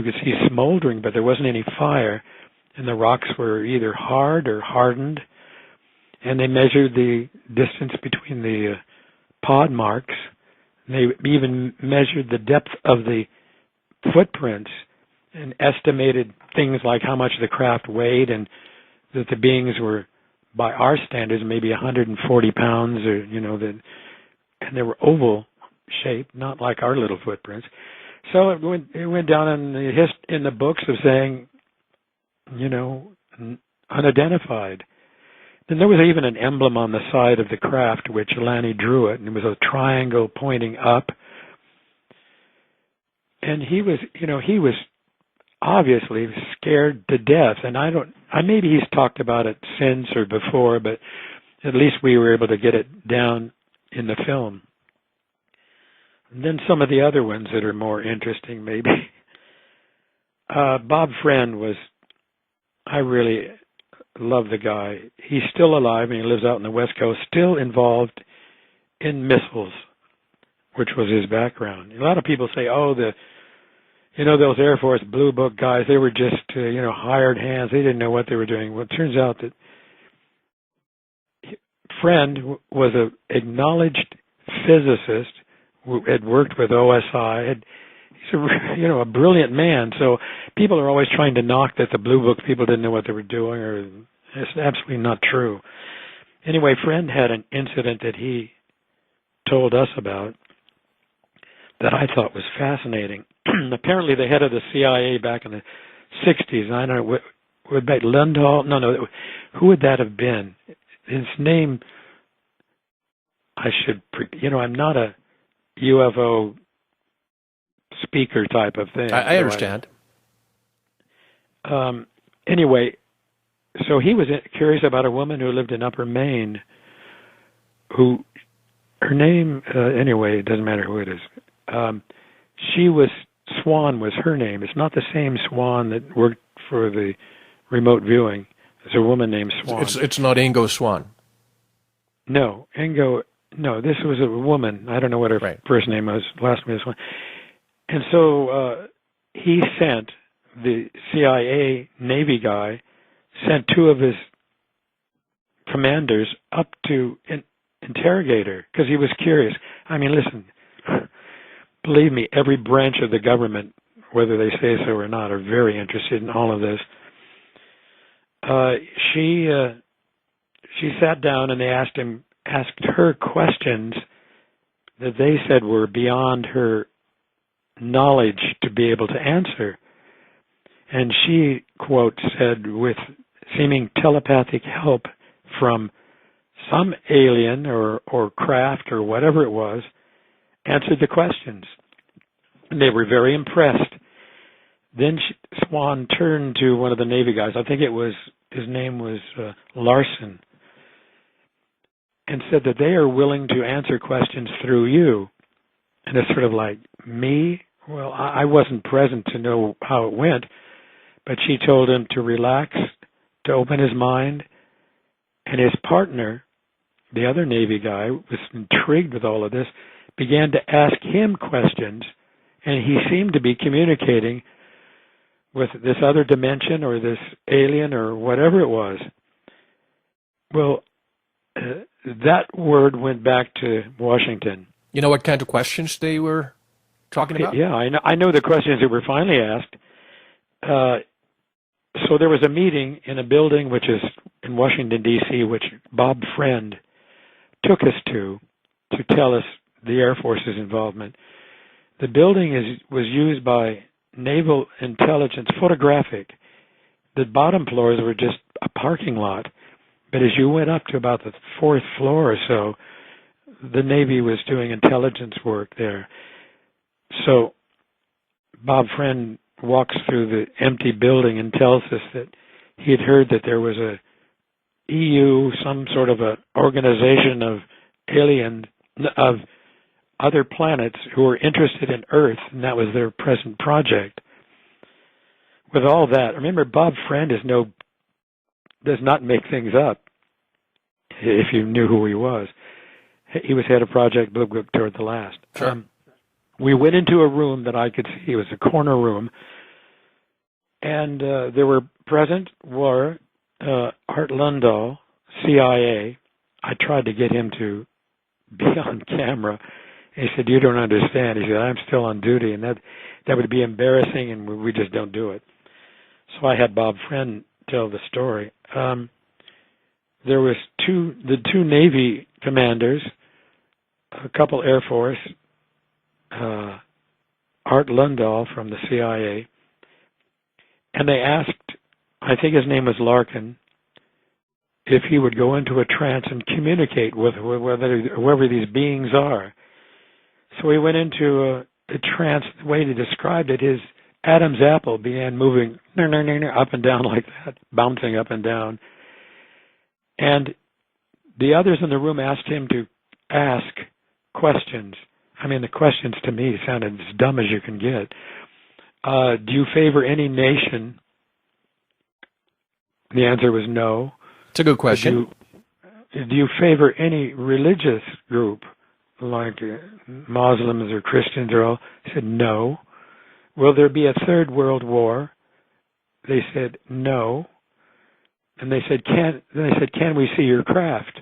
could see smoldering, but there wasn't any fire, and the rocks were either hard or hardened, and they measured the distance between the pod marks. They even measured the depth of the footprints and estimated things like how much the craft weighed, and that the beings were, by our standards, maybe 140 pounds, or and they were oval shaped, not like our little footprints. So it went down in the books of saying, unidentified. Then there was even an emblem on the side of the craft, which Lanny drew it, and it was a triangle pointing up. And he was obviously scared to death. And maybe he's talked about it since or before, but at least we were able to get it down in the film. And then some of the other ones that are more interesting, maybe. Bob Friend I really love the guy. He's still alive, and he lives out in the West Coast, still involved in missiles, which was his background. A lot of people say, those Air Force Blue Book guys, they were just, hired hands. They didn't know what they were doing. Well, it turns out that Friend was an acknowledged physicist who had worked with OSI. He's a brilliant man. So people are always trying to knock that the Blue Book people didn't know what they were doing, or it's absolutely not true. Anyway, Friend had an incident that he told us about that I thought was fascinating. Apparently, the head of the CIA back in the 60s, I don't know, would be Lindahl? No, who would that have been? His name, I'm not a U.F.O. speaker type of thing. I understand. Anyway, so he was curious about a woman who lived in Upper Maine, who, her name, anyway, it doesn't matter who it is. She was, Swan was her name. It's not the same Swan that worked for the remote viewing. There's a woman named Swan. It's not Ingo Swan. No, Ingo, no, this was a woman. I don't know what her first name was, last name was Swan. And so he sent, the CIA Navy guy, sent two of his commanders up to interrogate her because he was curious. I mean, listen, believe me, every branch of the government, whether they say so or not, are very interested in all of this. She sat down and they asked her questions that they said were beyond her knowledge to be able to answer. And she, quote, said, with seeming telepathic help from some alien or craft or whatever it was, answered the questions. And they were very impressed. Then Swan turned to one of the Navy guys, I think his name was Larson, and said that they are willing to answer questions through you. And it's sort of like, me? Well, I wasn't present to know how it went, but she told him to relax, to open his mind, and his partner, the other Navy guy, was intrigued with all of this, began to ask him questions, and he seemed to be communicating with this other dimension or this alien or whatever it was. Well, that word went back to Washington. You know what kind of questions they were talking about? Yeah, I know the questions that were finally asked. So there was a meeting in a building which is in Washington, D.C., which Bob Friend took us to tell us the Air Force's involvement. The building was used by Naval Intelligence Photographic. The bottom floors were just a parking lot. But as you went up to about the fourth floor or so, the Navy was doing intelligence work there. So Bob Friend walks through the empty building and tells us that he had heard that there was a EU, some sort of a organization of aliens, of other planets who were interested in Earth, and that was their present project. With all that, remember, Bob Friend does not make things up, if you knew who he was. He was head of Project Blue Book toward the last. Sure. We went into a room that I could see. It was a corner room. And there were present were Art Lundahl, CIA. I tried to get him to be on camera. He said, "You don't understand." He said, "I'm still on duty, and that would be embarrassing, and we just don't do it." So I had Bob Friend tell the story. There was the two Navy commanders, a couple Air Force, Art Lundahl from the CIA, and they asked, I think his name was Larkin, if he would go into a trance and communicate with whoever these beings are. So he went into a trance. The way he described it, his Adam's apple began moving up and down like that, bouncing up and down. And the others in the room asked him to ask questions. I mean, the questions to me sounded as dumb as you can get. Do you favor any nation? The answer was no. It's a good question. Do you favor any religious group, like Muslims or Christians or all? He said, no. Will there be a third world war? They said, no. And they said, can we see your craft?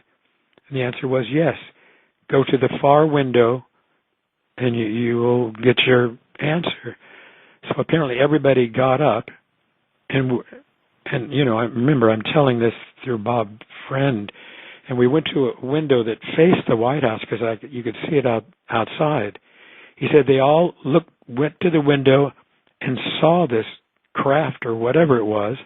And the answer was yes. Go to the far window and you will get your answer. So apparently everybody got up, and you know, I remember I'm telling this through Bob Friend, and we went to a window that faced the White House because you could see it outside. He said they all went to the window and saw this craft or whatever it was,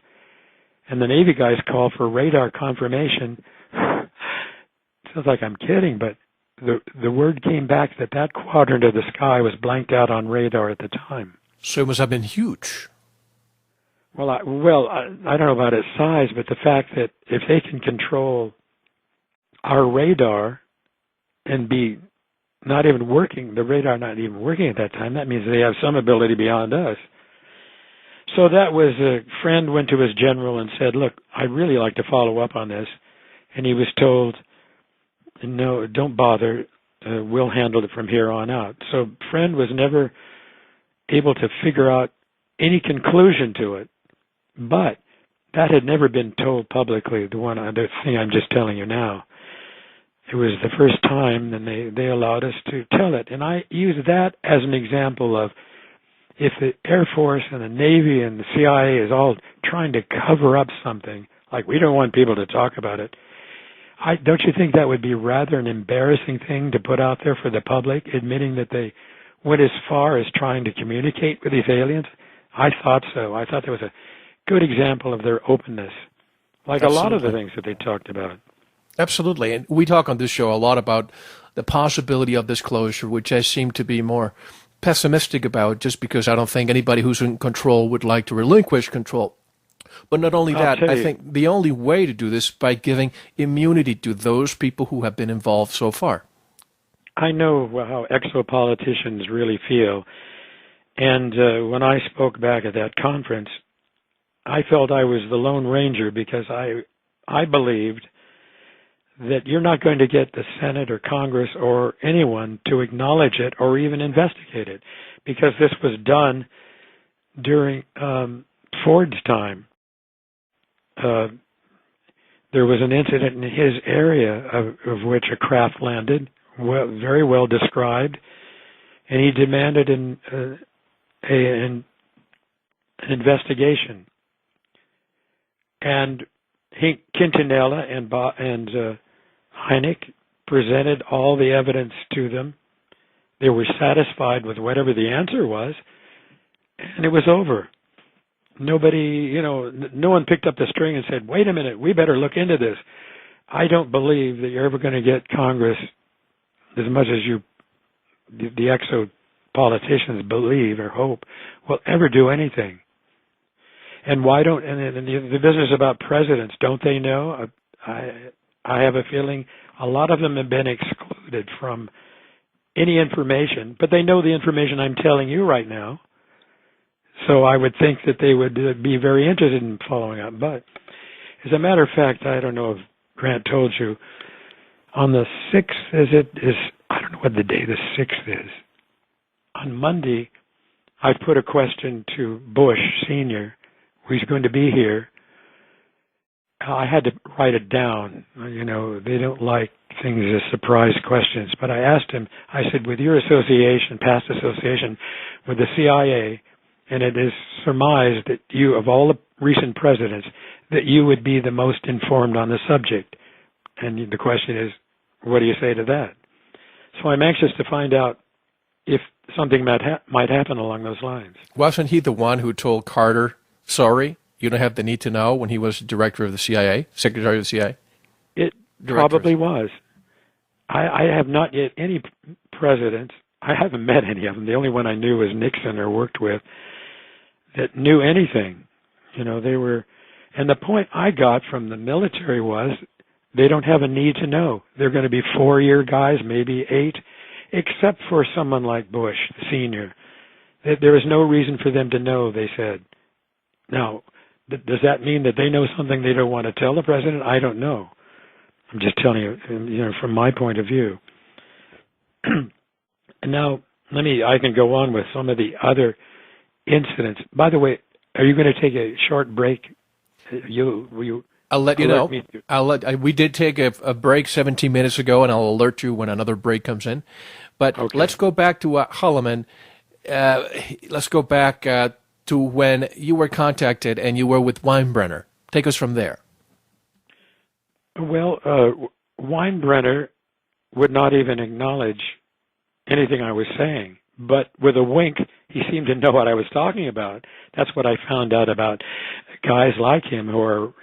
and the Navy guys called for radar confirmation. Sounds like I'm kidding, but the word came back that that quadrant of the sky was blanked out on radar at the time. So it must have been huge. Well, I don't know about its size, but the fact that if they can control our radar and be not even working, the radar not even working at that time, that means they have some ability beyond us. So that was a friend went to his general and said, look, I'd really like to follow up on this. And he was told, no, don't bother. We'll handle it from here on out. So friend was never able to figure out any conclusion to it. But that had never been told publicly, the thing I'm just telling you now. It was the first time, and they allowed us to tell it. And I use that as an example of if the Air Force and the Navy and the CIA is all trying to cover up something, like we don't want people to talk about it, don't you think that would be rather an embarrassing thing to put out there for the public, admitting that they went as far as trying to communicate with these aliens? I thought so. I thought there was a good example of their openness, like Absolutely. A lot of the things that they talked about. Absolutely. And we talk on this show a lot about the possibility of disclosure, which I seem to be more pessimistic about just because I don't think anybody who's in control would like to relinquish control. But not only that, I think the only way to do this is by giving immunity to those people who have been involved so far. I know how exopoliticians really feel. And when I spoke back at that conference, I felt I was the Lone Ranger because I believed that you're not going to get the Senate or Congress or anyone to acknowledge it or even investigate it, because this was done during Ford's time. There was an incident in his area of which a craft landed, very well described, and he demanded an investigation. And Quintanilla and Hynek presented all the evidence to them. They were satisfied with whatever the answer was, and it was over. Nobody, no one picked up the string and said, wait a minute, we better look into this. I don't believe that you're ever going to get Congress, as much as the exo-politicians believe or hope, will ever do anything. And why don't, and the business about presidents, don't they know? I have a feeling a lot of them have been excluded from any information, but they know the information I'm telling you right now. So I would think that they would be very interested in following up. But as a matter of fact, I don't know if Grant told you, on the 6th, I don't know what the day the 6th is. On Monday, I put a question to Bush Sr., who's going to be here. I had to write it down. They don't like things as surprise questions. But I asked him, I said, with your past association with the CIA, and it is surmised that you, of all the recent presidents, that you would be the most informed on the subject. And the question is, what do you say to that? So I'm anxious to find out if something might happen along those lines. Wasn't he the one who told Carter, sorry, you don't have the need to know, when he was director of the CIA, secretary of the CIA? It probably was. I have not yet any presidents, I haven't met any of them. The only one I knew was Nixon or worked with that knew anything. They were, and the point I got from the military was they don't have a need to know. They're going to be 4-year guys, maybe 8, except for someone like Bush, the senior. There is no reason for them to know, they said. Now, does that mean that they know something they don't want to tell the president? I don't know. I'm just telling you, from my point of view. And now, I can go on with some of the other incidents. By the way, are you going to take a short break? I'll let you know. We did take a break 17 minutes ago, and I'll alert you when another break comes in. But okay. Let's go back to Holloman. Let's go back to when you were contacted and you were with Weinbrenner. Take us from there. Well, Weinbrenner would not even acknowledge anything I was saying. But with a wink, he seemed to know what I was talking about. That's what I found out about guys like him who are,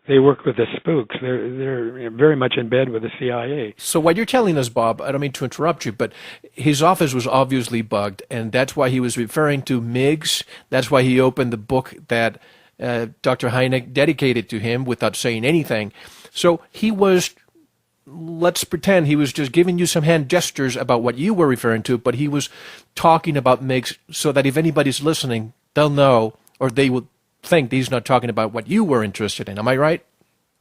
they work with the spooks. They're very much in bed with the CIA. So what you're telling us, Bob, I don't mean to interrupt you, but his office was obviously bugged, and that's why he was referring to MiGs. That's why he opened the book that Dr. Hynek dedicated to him without saying anything. So he was, let's pretend he was just giving you some hand gestures about what you were referring to, but he was talking about MiGs so that if anybody's listening, they'll know, or they will think he's not talking about what you were interested in. Am I right?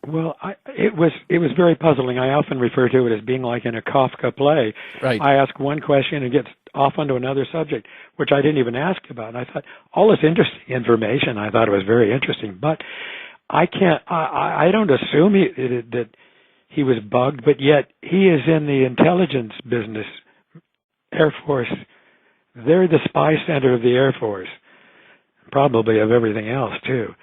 Well, it was very puzzling. I often refer to it as being like in a Kafka play. Right. I ask one question and get off onto another subject, which I didn't even ask about. And I thought all this interesting information. I thought it was very interesting, but I can't. I don't assume that he was bugged, but yet he is in the intelligence business, Air Force. They're the spy center of the Air Force. Probably of everything else too.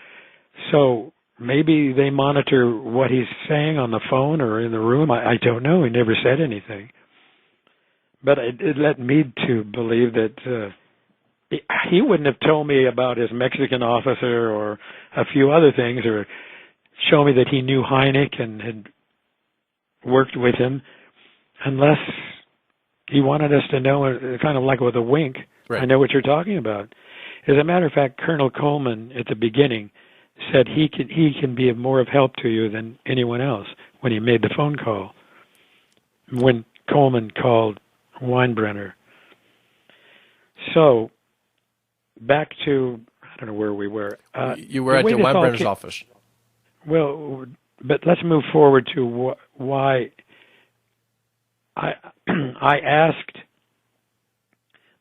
So maybe they monitor what he's saying on the phone or in the room. I don't know. He never said anything. But it led me to believe that he wouldn't have told me about his Mexican officer or a few other things, or show me that he knew Hynek and had worked with him, unless he wanted us to know, kind of like with a wink, right. I know what you're talking about. As a matter of fact, Colonel Coleman at the beginning said he can be of more of help to you than anyone else when he made the phone call, when Coleman called Weinbrenner. So, back to, I don't know where we were. You were at the Weinbrenner's office. Well, but let's move forward to why I asked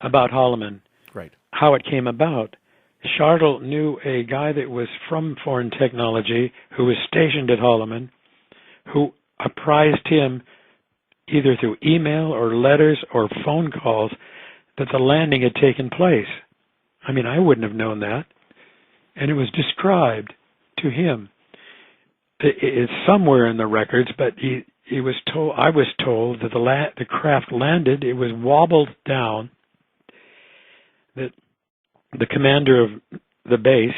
about Holloman. Right. How it came about. Shartle knew a guy that was from Foreign Technology who was stationed at Holloman, who apprised him either through email or letters or phone calls that the landing had taken place. I mean, I wouldn't have known that. And it was described to him. It's somewhere in the records, but he was told. I was told that the craft landed. It was wobbled down. That the commander of the base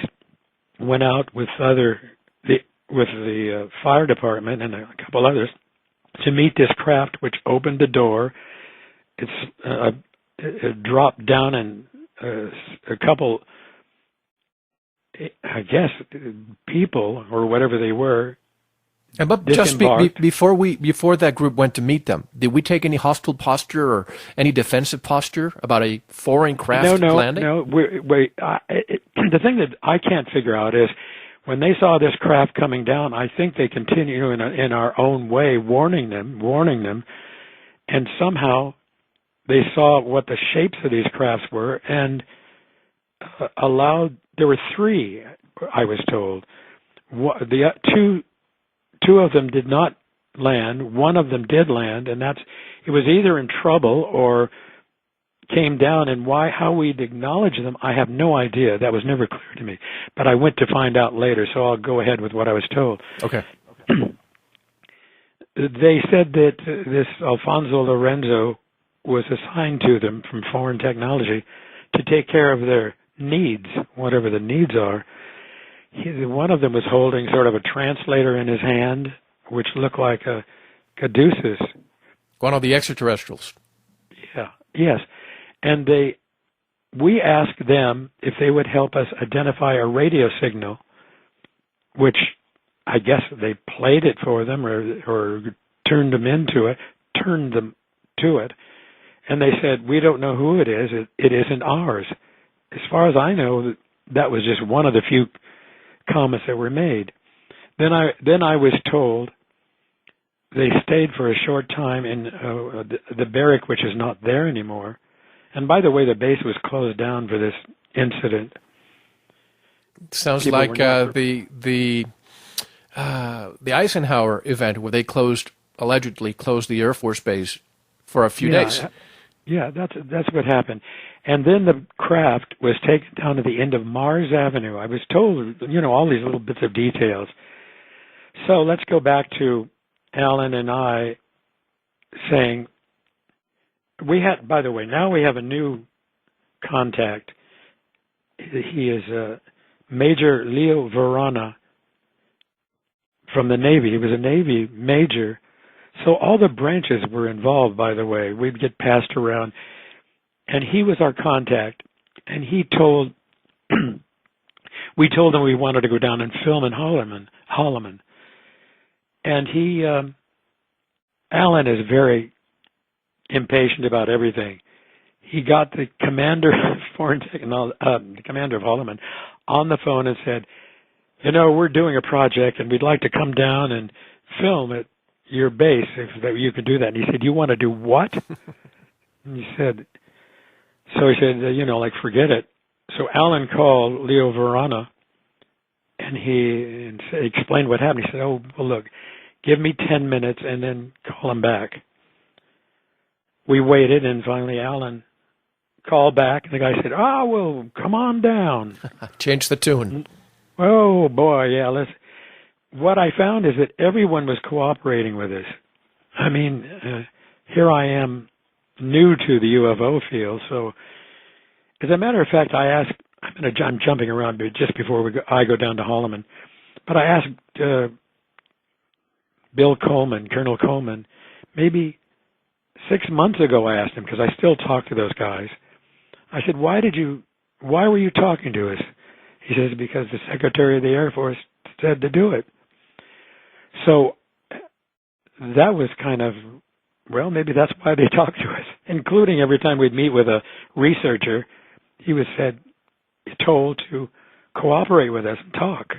went out with the fire department and a couple others to meet this craft, which opened the door. It dropped down, and a couple, I guess, people or whatever they were. But just before that group went to meet them, did we take any hostile posture or any defensive posture about a foreign craft landing? No. The thing that I can't figure out is when they saw this craft coming down, I think they continue in our own way, warning them, and somehow they saw what the shapes of these crafts were and allowed. There were three, I was told. Two of them did not land. One of them did land, and it was either in trouble or came down. And how we'd acknowledge them, I have no idea. That was never clear to me. But I went to find out later, so I'll go ahead with what I was told. Okay. They said that this Alfonso Lorenzo was assigned to them from Foreign Technology to take care of their needs, whatever the needs are. One of them was holding sort of a translator in his hand, which looked like a caduceus. One of the extraterrestrials. Yeah. Yes. And we asked them if they would help us identify a radio signal, which I guess they played it for them or turned them to it. And they said, we don't know who it is. It isn't ours. As far as I know, that was just one of the few comments that were made. Then I was told they stayed for a short time in the barrack, which is not there anymore. And by the way, the base was closed down for this incident. Sounds like the Eisenhower event where they allegedly closed the Air Force base for a few days. Yeah, that's what happened. And then the craft was taken down to the end of Mars Avenue. I was told, all these little bits of details. So let's go back to Alan and I saying, by the way, now we have a new contact. He is Major Leo Verona. from the Navy. He was a Navy major. So all the branches were involved, by the way. We'd get passed around. And he was our contact. And he told, we told him we wanted to go down and film in Holloman. And he, Alan is very impatient about everything. He got the commander of the commander of Holloman on the phone and said, we're doing a project and we'd like to come down and film at your base if you can do that. And he said, you want to do what? And he said, forget it. So Alan called Leo Verana and he explained what happened. He said, oh, well, look, give me 10 minutes and then call him back. We waited, and finally Alan called back, and the guy said, oh, well, come on down. Change the tune. Oh, boy, yeah. What I found is that everyone was cooperating with us. I mean, here I am new to the UFO field, so as a matter of fact, I asked, I'm jumping around just before I go down to Holloman, but I asked Bill Coleman, Colonel Coleman, maybe 6 months ago I asked him, because I still talk to those guys. I said, why were you talking to us? He says, because the Secretary of the Air Force said to do it. So that was kind of, well, maybe that's why they talked to us, including every time we'd meet with a researcher, he was told to cooperate with us and talk,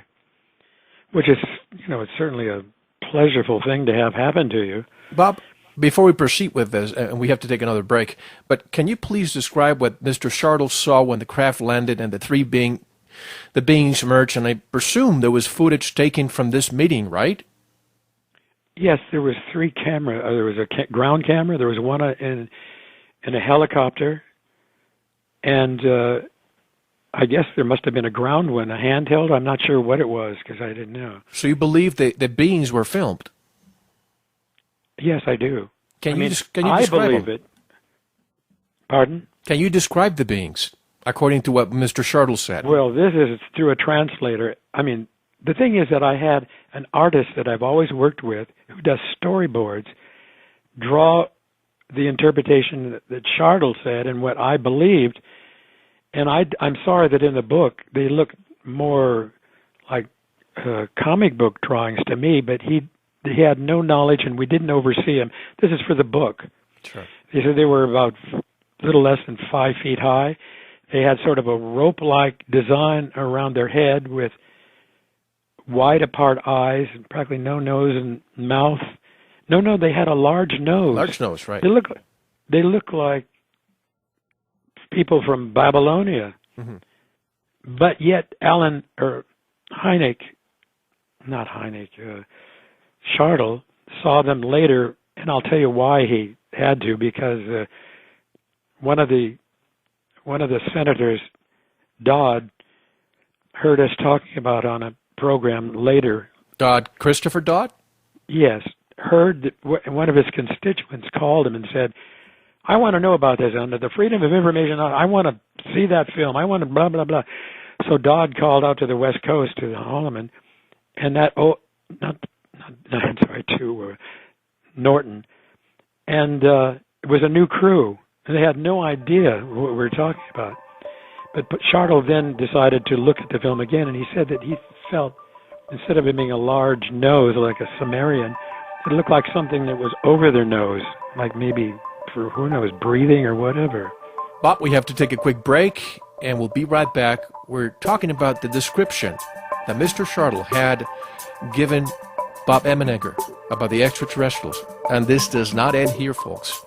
which is, it's certainly a pleasurable thing to have happen to you. Bob, before we proceed with this, and we have to take another break, but can you please describe what Mr. Shartle saw when the craft landed and the beings emerged? And I presume there was footage taken from this meeting, right? Yes, there was 3 cameras. There was a ground camera. There was one in a helicopter, and I guess there must have been a ground one, a handheld. I'm not sure what it was because I didn't know. So you believe the beings were filmed? Yes, I do. Can you describe I believe them? it. Pardon? Can you describe the beings according to what Mr. Shartle said? Well, this is through a translator. I mean, the thing is that I had an artist that I've always worked with who does storyboards draw the interpretation that Shartle said and what I believed. And I'm sorry that in the book they look more like comic book drawings to me, but he had no knowledge and we didn't oversee him. This is for the book. Sure. He said they were about a little less than 5 feet high. They had sort of a rope-like design around their head with wide apart eyes and practically no nose and mouth. No, they had a large nose. Large nose, right. They look like people from Babylonia. Mm-hmm. But yet Shartle saw them later, and I'll tell you why he had to, because one of the senators, Dodd, heard us talking about on a program later. Dodd, Christopher Dodd? Yes, heard that one of his constituents called him and said, I want to know about this under the Freedom of Information. I want to see that film. I want to blah, blah, blah. So Dodd called out to the West Coast, to the Holloman, and to Norton. And it was a new crew, and they had no idea what we were talking about. But Shartle then decided to look at the film again, and he said that he felt, instead of it being a large nose like a Sumerian, it looked like something that was over their nose, like maybe, for who knows, breathing or whatever. Bob, we have to take a quick break, and we'll be right back. We're talking about the description that Mr. Shartle had given Bob Emmenegger about the extraterrestrials. And this does not end here, folks.